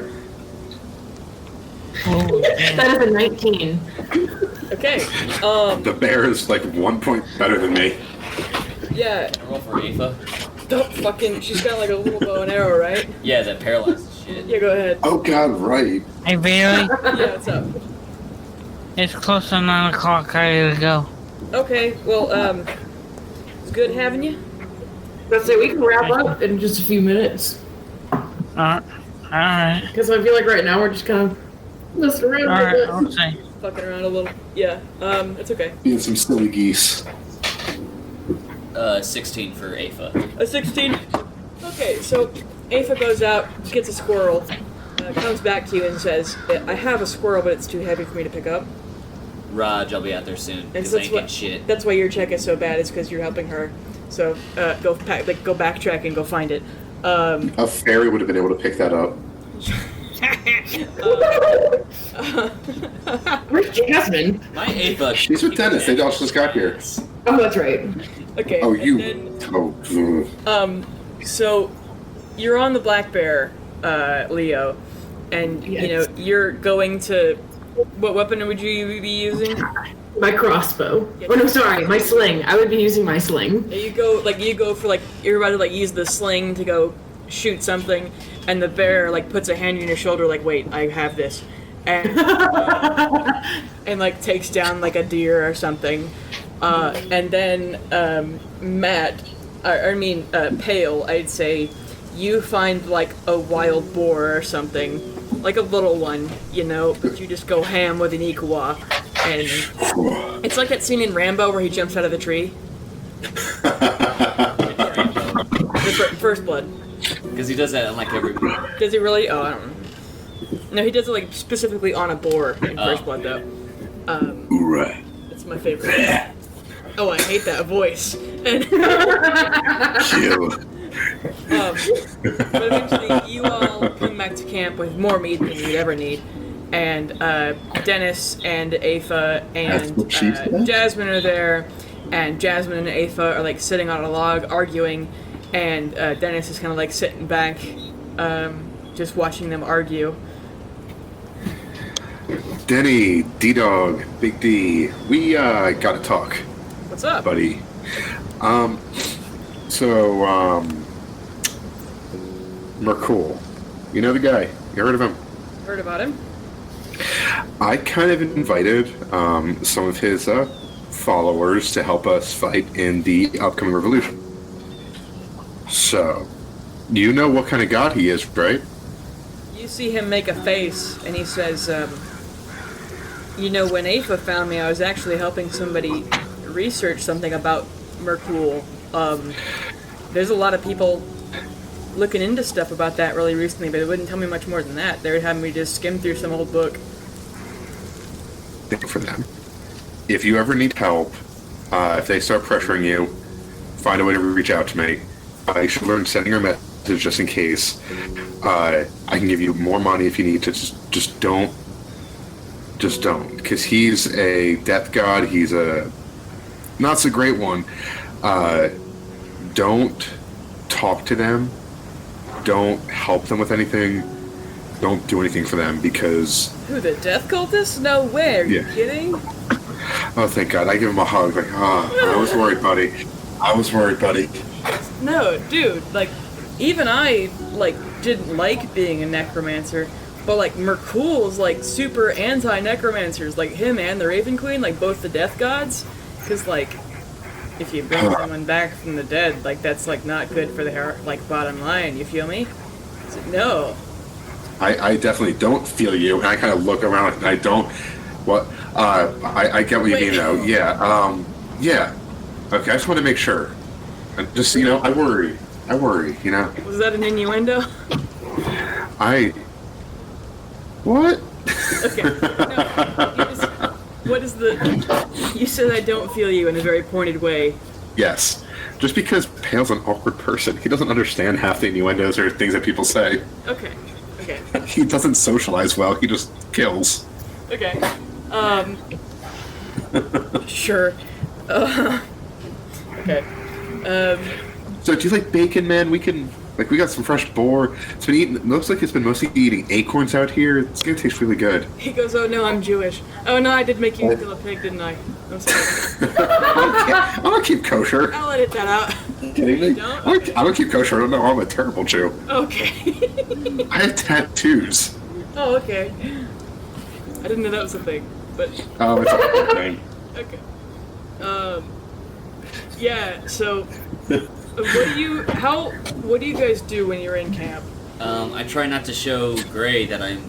That is a 19. Okay. The bear is like 1 point better than me. Yeah. Roll for Aoife. Don't fucking... She's got like a little bow and arrow, right? Yeah, that paralyzes shit. Yeah, go ahead. Oh God, right. Hey, Bailey, Yeah, what's up? it's close to 9 o'clock. I gotta go. Okay, well, it's good having you. Let's say we can wrap up in just a few minutes. Alright. Because I feel like right now we're just kind of messing around Alright, a I'll bit. see. Fucking around a little. Yeah, it's okay. Being some silly geese. 16 for Aoife. A 16. Okay, so Aoife goes out, gets a squirrel, comes back to you and says, I have a squirrel, but it's too heavy for me to pick up. Raj, I'll be out there soon, And because so I ain't getting shit. that's why your check is so bad, is because you're helping her. So, go backtrack and go find it. A fairy would have been able to pick that up. Where's Jasmine? My Aoife... She's with Dennis. They all just got here. Oh, that's right. Okay. Oh, and you. then- Oh. So, you're on the black bear, Leo, and Yes. you know you're going to. What weapon would you be using? My crossbow. Oh no, sorry, my sling. I would be using my sling. You go for like you're about to like use the sling to go shoot something, and the bear like puts a hand on your shoulder like, wait, I have this, and and like takes down like a deer or something, and then Pale, I'd say, you find like a wild boar or something, like a little one, you know, but you just go ham with an equa, and it's like that scene in Rambo where he jumps out of the tree. First Blood. Because he does that on like every... Does he really? Oh, I don't know. No, he does it like specifically on a boar in First Blood, though. Right. That's my favorite. Oh, I hate that voice. And Kill. but eventually, you all come back to camp with more meat than you'd ever need. And Dennis and Aoife That's what she and said? Jasmine are there. And Jasmine and Aoife are like sitting on a log arguing. And Dennis is kind of like sitting back, just watching them argue. Denny, D-Dog, Big D, we gotta talk, What's up? buddy. Mercoul. You know the guy. You heard of him? Heard about him? I kind of invited some of his followers to help us fight in the upcoming revolution. So, you know what kind of god he is, right? You see him make a face, and he says, you know, when Afa found me, I was actually helping somebody research something about Merkul. There's a lot of people looking into stuff about that really recently, but they wouldn't tell me much more than that. They would have me just skim through some old book. Think for them. If you ever need help, if they start pressuring you, find a way to reach out to me. You should learn sending a message just in case. I can give you more money if you need to. Just don't. Just don't. Because he's a death god. He's a not so great one. Don't talk to them. Don't help them with anything. Don't do anything for them because... Who, the death cultists? No way. Are you kidding? Oh, thank God. I give him a hug. Like, I was worried, buddy. I was worried, buddy. No, dude. Like, even I, like, didn't like being a necromancer. But, like, Merkul's, like, super anti-necromancers. Like, him and the Raven Queen, like, both the death gods. Because, like, if you bring someone back from the dead, like, that's, like, not good for the, like, bottom line. You feel me? So, no. I definitely don't feel you, and I kind of look around and I don't. What? I get what you mean, though. Yeah. Yeah. Okay, I just want to make sure. And just, you know, I worry, you know. Was that an innuendo? What? Okay. No. What is the... You said I don't feel you in a very pointed way. Yes. Just because Pale's an awkward person, he doesn't understand half the innuendos or things that people say. Okay. Okay. He doesn't socialize well, he just kills. Okay. Sure. Okay. So do you like bacon, man? We got some fresh boar. It's been eating, looks like it's been mostly eating acorns out here. It's gonna taste really good. He goes, oh no, I'm Jewish. Oh no, I did make you kill a pig, didn't I? I'm sorry. I don't keep kosher. I'll edit that out. Kidding me? Don't? I don't keep kosher. I don't know. I'm a terrible Jew. Okay. I have tattoos. Oh, okay. I didn't know that was a thing, but... It's a name. Okay. Yeah, so... What do you guys do when you're in camp? I try not to show Gray that I'm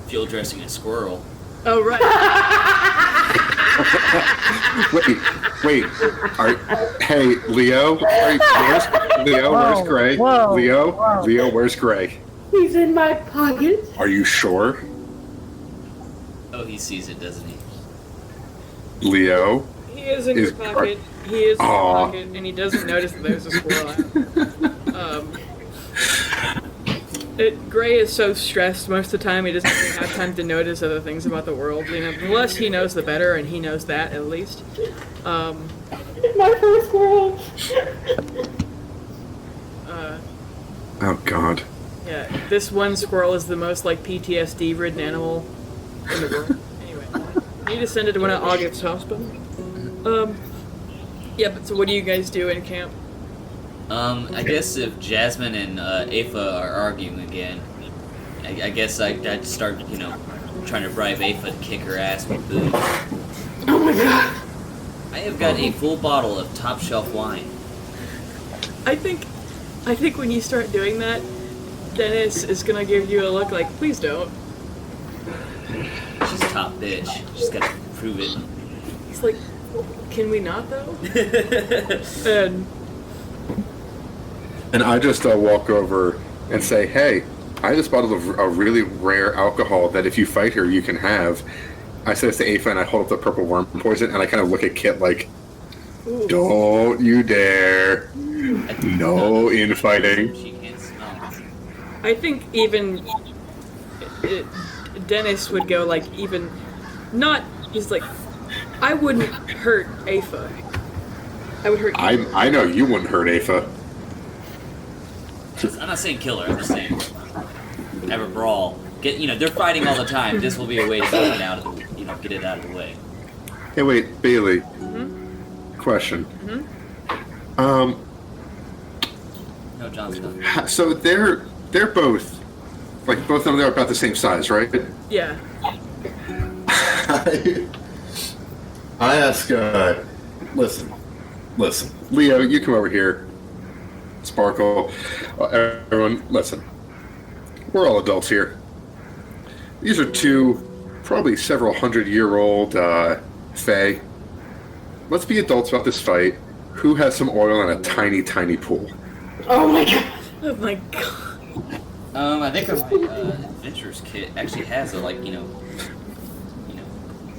field dressing a squirrel. Oh, right. Wait. Hey, Leo. Where's Gray? Whoa. Leo, where's Gray? He's in my pocket. Are you sure? Oh, he sees it, doesn't he? Leo? He is in your pocket. He is in your pocket, and he doesn't notice that there's a squirrel out. Gray is so stressed most of the time, he doesn't really have time to notice other things about the world. You know, the less he knows, the better, and he knows that at least. My first squirrel. Oh, God. Yeah, this one squirrel is the most, like, PTSD-ridden animal in the world. Anyway, he descended to one at August's hospital. Yeah, but so what do you guys do in camp? I guess if Jasmine and Afa are arguing again, I guess I'd start, you know, trying to bribe Afa to kick her ass with booze. Oh my God. I have got a full bottle of top shelf wine. I think when you start doing that, Dennis is gonna give you a look like, please don't. She's a top bitch. She's gotta prove it. It's like, can we not though? And I just walk over and say, hey, I just bottled a really rare alcohol that if you fight her, you can have. I say this to Afa and I hold up the purple worm poison and I kind of look at Kit like, ooh. Don't you dare. No infighting. She can't smell. I think even Dennis would go like even not. He's like, I wouldn't hurt Afa. I would hurt you. I know you wouldn't hurt Afa. I'm not saying kill her. I'm just saying have a brawl. They're fighting all the time. This will be a way to get it out of the way. Hey, wait, Bailey. Mm-hmm. Question. Mm-hmm. No, John's not. So they're both, like, both of them are about the same size, right? Yeah. I ask, listen, Leo, you come over here. Sparkle. Everyone, listen. We're all adults here. These are two probably several 100-year-old Fae. Let's be adults about this fight. Who has some oil in a tiny, tiny pool? Oh my god. Oh my god. I think my adventurer's kit actually has a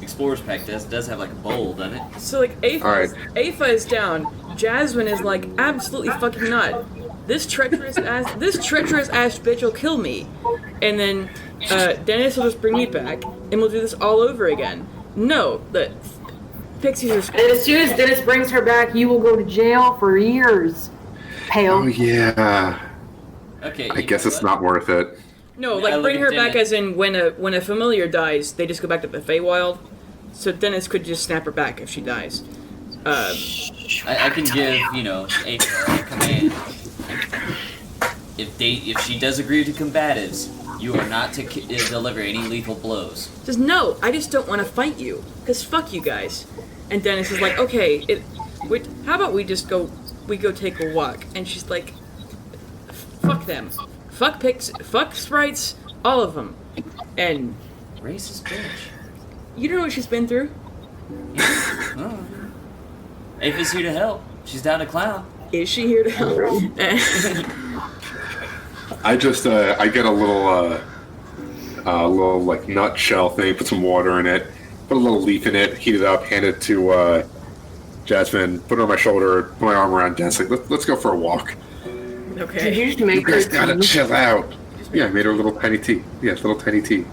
explorer's pack does have like a bowl, doesn't it? So like Afa is down. Jasmine is like absolutely fucking not. This treacherous ass bitch will kill me. And then Dennis will just bring me back and we'll do this all over again. No, the pixies are And as soon as Dennis brings her back, you will go to jail for years. Pale. Oh, yeah. Okay. I guess it's not worth it. No, I like look bring at her back Dennis. as in when a familiar dies, they just go back to the Feywild. So Dennis could just snap her back if she dies. I can give, a command. If she does agree to combatives, you are not to deliver any lethal blows. Says no, I just don't want to fight you, cause fuck you guys. And Dennis is like, okay, how about we go take a walk? And she's like, fuck them, fuck pigs, fuck sprites, all of them. And Racist bitch. you don't know what she's been through. Oh. Apha's here to help. She's down to clown. Is she here to help? I just, I get a little like nutshell thing, put some water in it, put a little leaf in it, heat it up, hand it to Jasmine, put it on my shoulder, put my arm around Dennis, like, let's go for a walk. Did Okay. you just You make her guys gotta tea? chill out. Yeah, I made her a little tiny tea. Yeah, little tiny tea.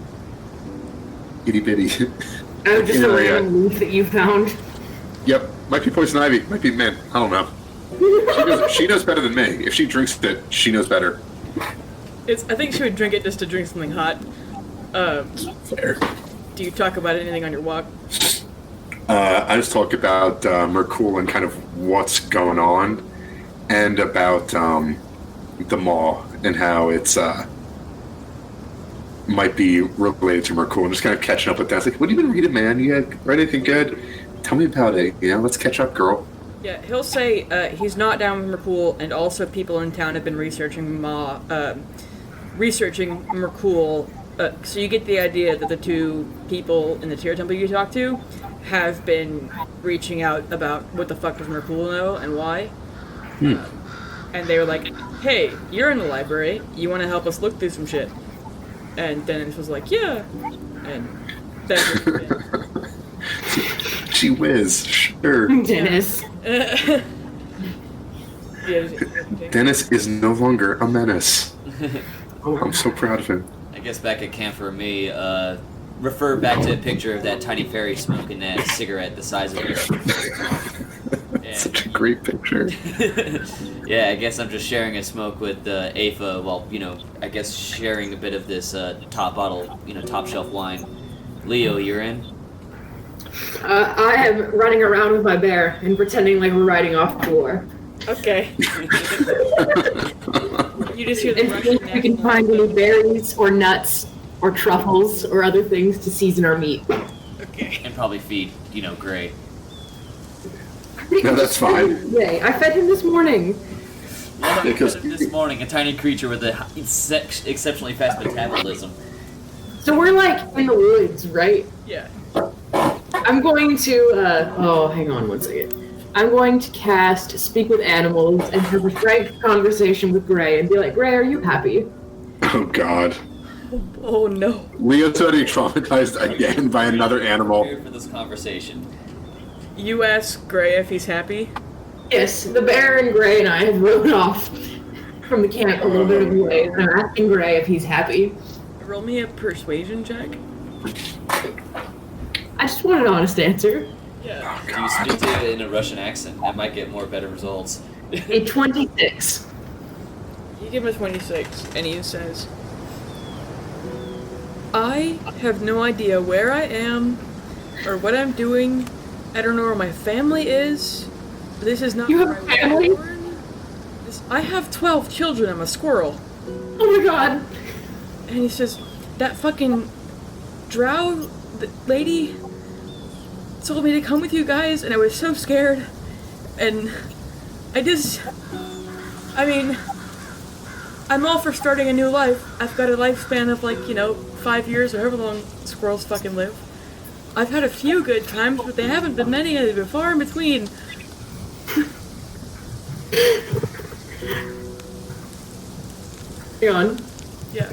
Itty bitty. Oh, just a Yeah, random leaf that you found. Yep, might be poison ivy, might be mint. I don't know. She knows better than me. If she drinks it, she knows better. I think she would drink it just to drink something hot. Fair. Do you talk about anything on your walk? I just talk about Merkul and kind of what's going on, and about the Maw and how it's might be related to Merkul. I'm just kind of catching up with that. It's like, what have you been reading, man? You read anything good? Tell me about it. Let's catch up, girl. Yeah, he'll say he's not down with Merkul, and also people in town have been researching Merkul. So you get the idea that the two people in the Tear Temple you talk to have been reaching out about what the fuck does Merkul know and why. And they were like, hey, you're in the library. You want to help us look through some shit? And Dennis was like, yeah. And that's what Gee whiz, sure. Dennis. yeah. Dennis is no longer a menace. I'm so proud of him. I guess back at camp for me, refer back to a picture of that tiny fairy smoking that cigarette the size of it. Such a great picture. Yeah, I guess I'm just sharing a smoke with Afa while, I guess sharing a bit of this top bottle, top shelf wine. Leo, you're in? I am running around with my bear and pretending like we're riding off to war. Okay. You just hear the And Russian see if we can find any berries or nuts or truffles or other things to season our meat. Okay. And probably feed, Gray. No, that's fine. Yay, I fed him this morning. Because This morning, a tiny creature with a exceptionally fast metabolism. So we're like in the woods, right? Yeah. I'm going to, hang on one second. I'm going to cast Speak with Animals and have a frank conversation with Gray and be like, Gray, are you happy? oh god, Oh no. Leo's already traumatized again by another animal. Here for this conversation. You ask Gray if he's happy. Yes, the bear and Gray and I have rode off from the camp a little bit of a way, and I'm asking Gray if he's happy. Roll me a persuasion check. I just want an honest answer. Yeah. Do you speak to it in a Russian accent? That might get better results. A 26. You give him a 26, and he says, I have no idea where I am, or what I'm doing. I don't know where my family is. This is not You have where a I was family? born. I have 12 children. I'm a squirrel. Oh my god. And he says, that fucking drow lady told me to come with you guys, and I was so scared. And I just... I mean, I'm all for starting a new life. I've got a lifespan of 5 years or however long squirrels fucking live. I've had a few good times, but they haven't been many, and they've been far in between. Hang on. Yeah.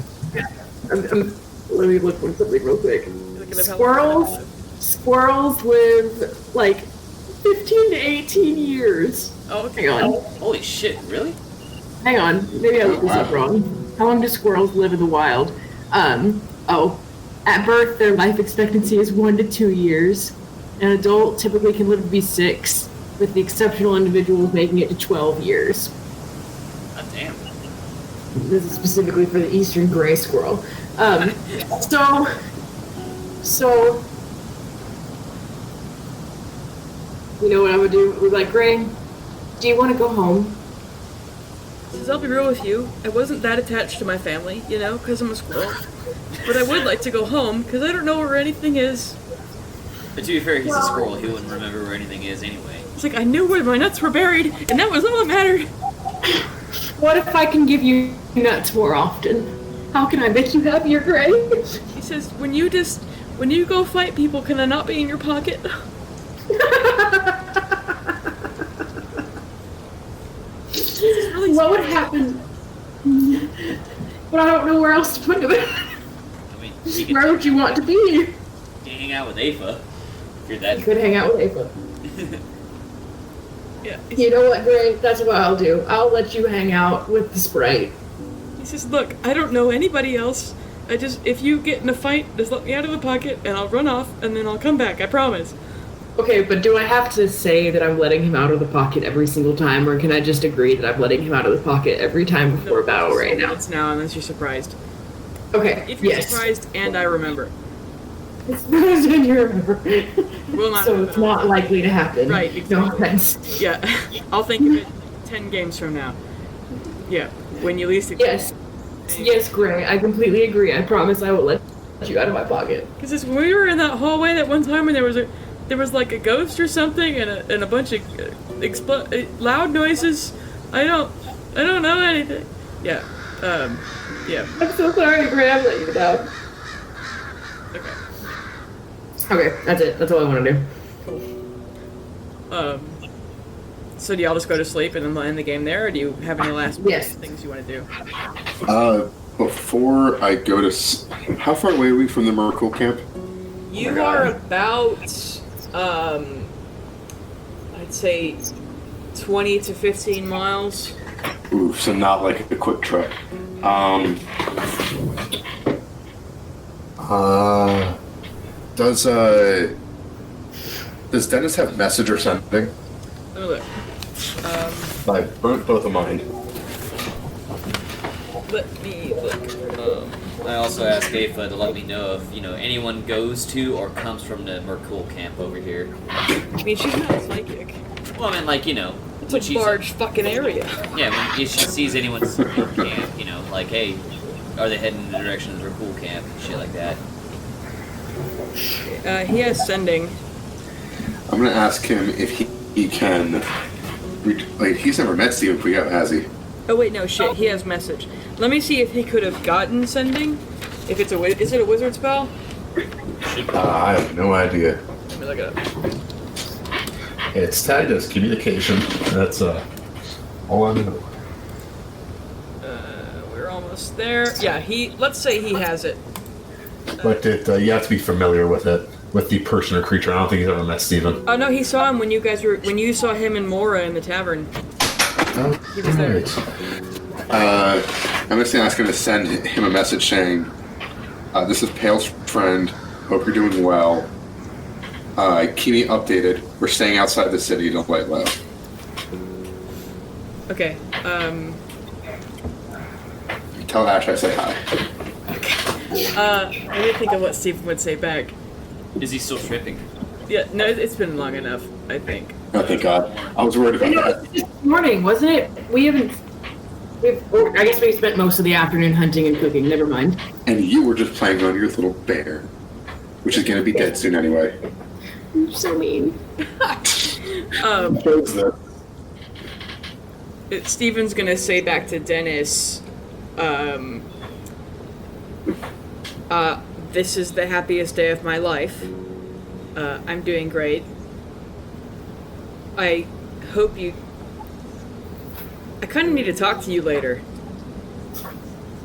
Let me look for something real quick. Looking at how- Squirrels live 15 to 18 years. Oh, okay. Hang on. Holy shit, really? Hang on. Maybe I looked this up wrong. How long do squirrels live in the wild? At birth, their life expectancy is 1 to 2 years. An adult typically can live to be 6, with the exceptional individuals making it to 12 years. God damn. This is specifically for the eastern gray squirrel. So, you know what I would do? We'd be like, Gray, do you want to go home? Because I'll be real with you, I wasn't that attached to my family, because I'm a squirrel. But I would like to go home, because I don't know where anything is. But to be fair, he's a squirrel. He wouldn't remember where anything is anyway. It's I knew where my nuts were buried, and that was all that mattered. What if I can give you nuts more often? How can I make you happier, Gray? He says, when you go fight people, can I not be in your pocket? Really what would happen? But I don't know where else to put it. I mean, Where would you want to be? You hang out with Afa. If you're that. could hang out with Ava. Yeah. You know what, Gray? That's what I'll do. I'll let you hang out with the Sprite. He says, look, I don't know anybody else. If you get in a fight, just let me out of the pocket, and I'll run off, and then I'll come back, I promise. Okay, but do I have to say that I'm letting him out of the pocket every single time, or can I just agree that I'm letting him out of the pocket every time before a battle right now? It's now, unless you're surprised. Okay, If you're yes. surprised, and I remember. It's not in your remember. Will not So happen. it's not likely to happen. Right, No exactly. offense. Yeah, I'll think of it 10 games from now. Yeah, when you least expect. Yes, Gray, I completely agree. I promise I will let you out of my pocket. Because when we were in that hallway that one time, and there was a ghost or something, and a bunch of loud noises. I don't know anything. Yeah, yeah. I'm so sorry, Gray. I've let you down. Okay. Okay, that's it. That's all I want to do. So do y'all just go to sleep and then end the game there, or do you have any last Yes. things you want to do? Before I go to... How far away are we from the Merkle camp? You are about, I'd say 20 to 15 miles. Ooh, so not like a quick trip. Does Dennis have message or something? Let me look. I burnt both of mine. Let me look. I also asked Afa to let me know if anyone goes to or comes from the Merkul camp over here. I mean, she's not psychic. Well, I mean, It's when a she's large fucking area. yeah, when if she sees anyone's in camp, like, hey, are they heading in the direction of the Merkul camp? Shit like that. He has sending. I'm gonna ask him if he can... he's never met Steven Puyo, has he? Oh wait, no shit. He has message. Let me see if he could have gotten sending. If it's is it a wizard spell? I have no idea. Let me look it up. It's tagged as communication. That's all I know. We're almost there. Yeah, let's say he has it. But you have to be familiar with it, with the person or creature. I don't think he's ever met Steven. Oh no, he saw him when you saw him and Mora in the tavern. He was there. I'm just asking to send him a message saying, this is Pale's friend, hope you're doing well. Keep me updated. We're staying outside the city, don't play it loud. Okay, Tell Ash I say hi. let me think of what Stephen would say back. Is he still tripping? Yeah, no, it's been long enough, I think. Oh, thank God. I was worried about that. This morning, wasn't it? I guess we spent most of the afternoon hunting and cooking. Never mind. And you were just playing on your little bear, which is gonna be dead soon anyway. You're so mean. What is that? Steven's gonna say back to Dennis, this is the happiest day of my life. I'm doing great. I hope you... I kind of need to talk to you later.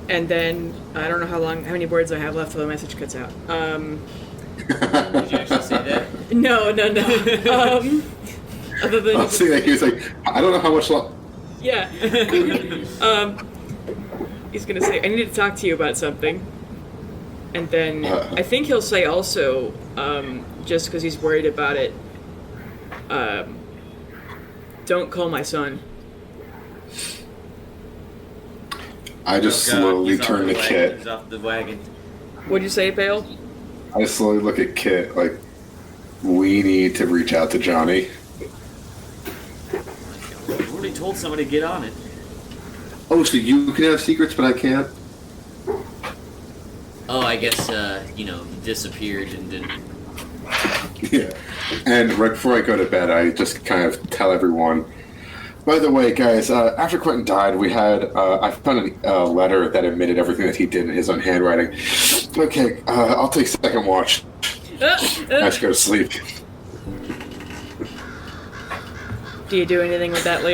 And then, I don't know how many words I have left till the message cuts out. Did you actually say that? No. Other than... I'll see that he was like, I don't know how much long. Yeah. He's gonna say, I need to talk to you about something. And then I think he'll say also, just because he's worried about it, don't call my son. I just slowly turn to Kit. He's off the wagon. What'd you say, Bale? I slowly look at Kit like, we need to reach out to Johnny. I already told somebody to get on it. Oh, so you can have secrets, but I can't? Oh, I guess, he disappeared and didn't... Yeah. And right before I go to bed, I just kind of tell everyone, by the way, guys, after Quentin died, I found a letter that admitted everything that he did in his own handwriting. Okay, I'll take second watch. I should go to sleep. Do you do anything with that, Leo?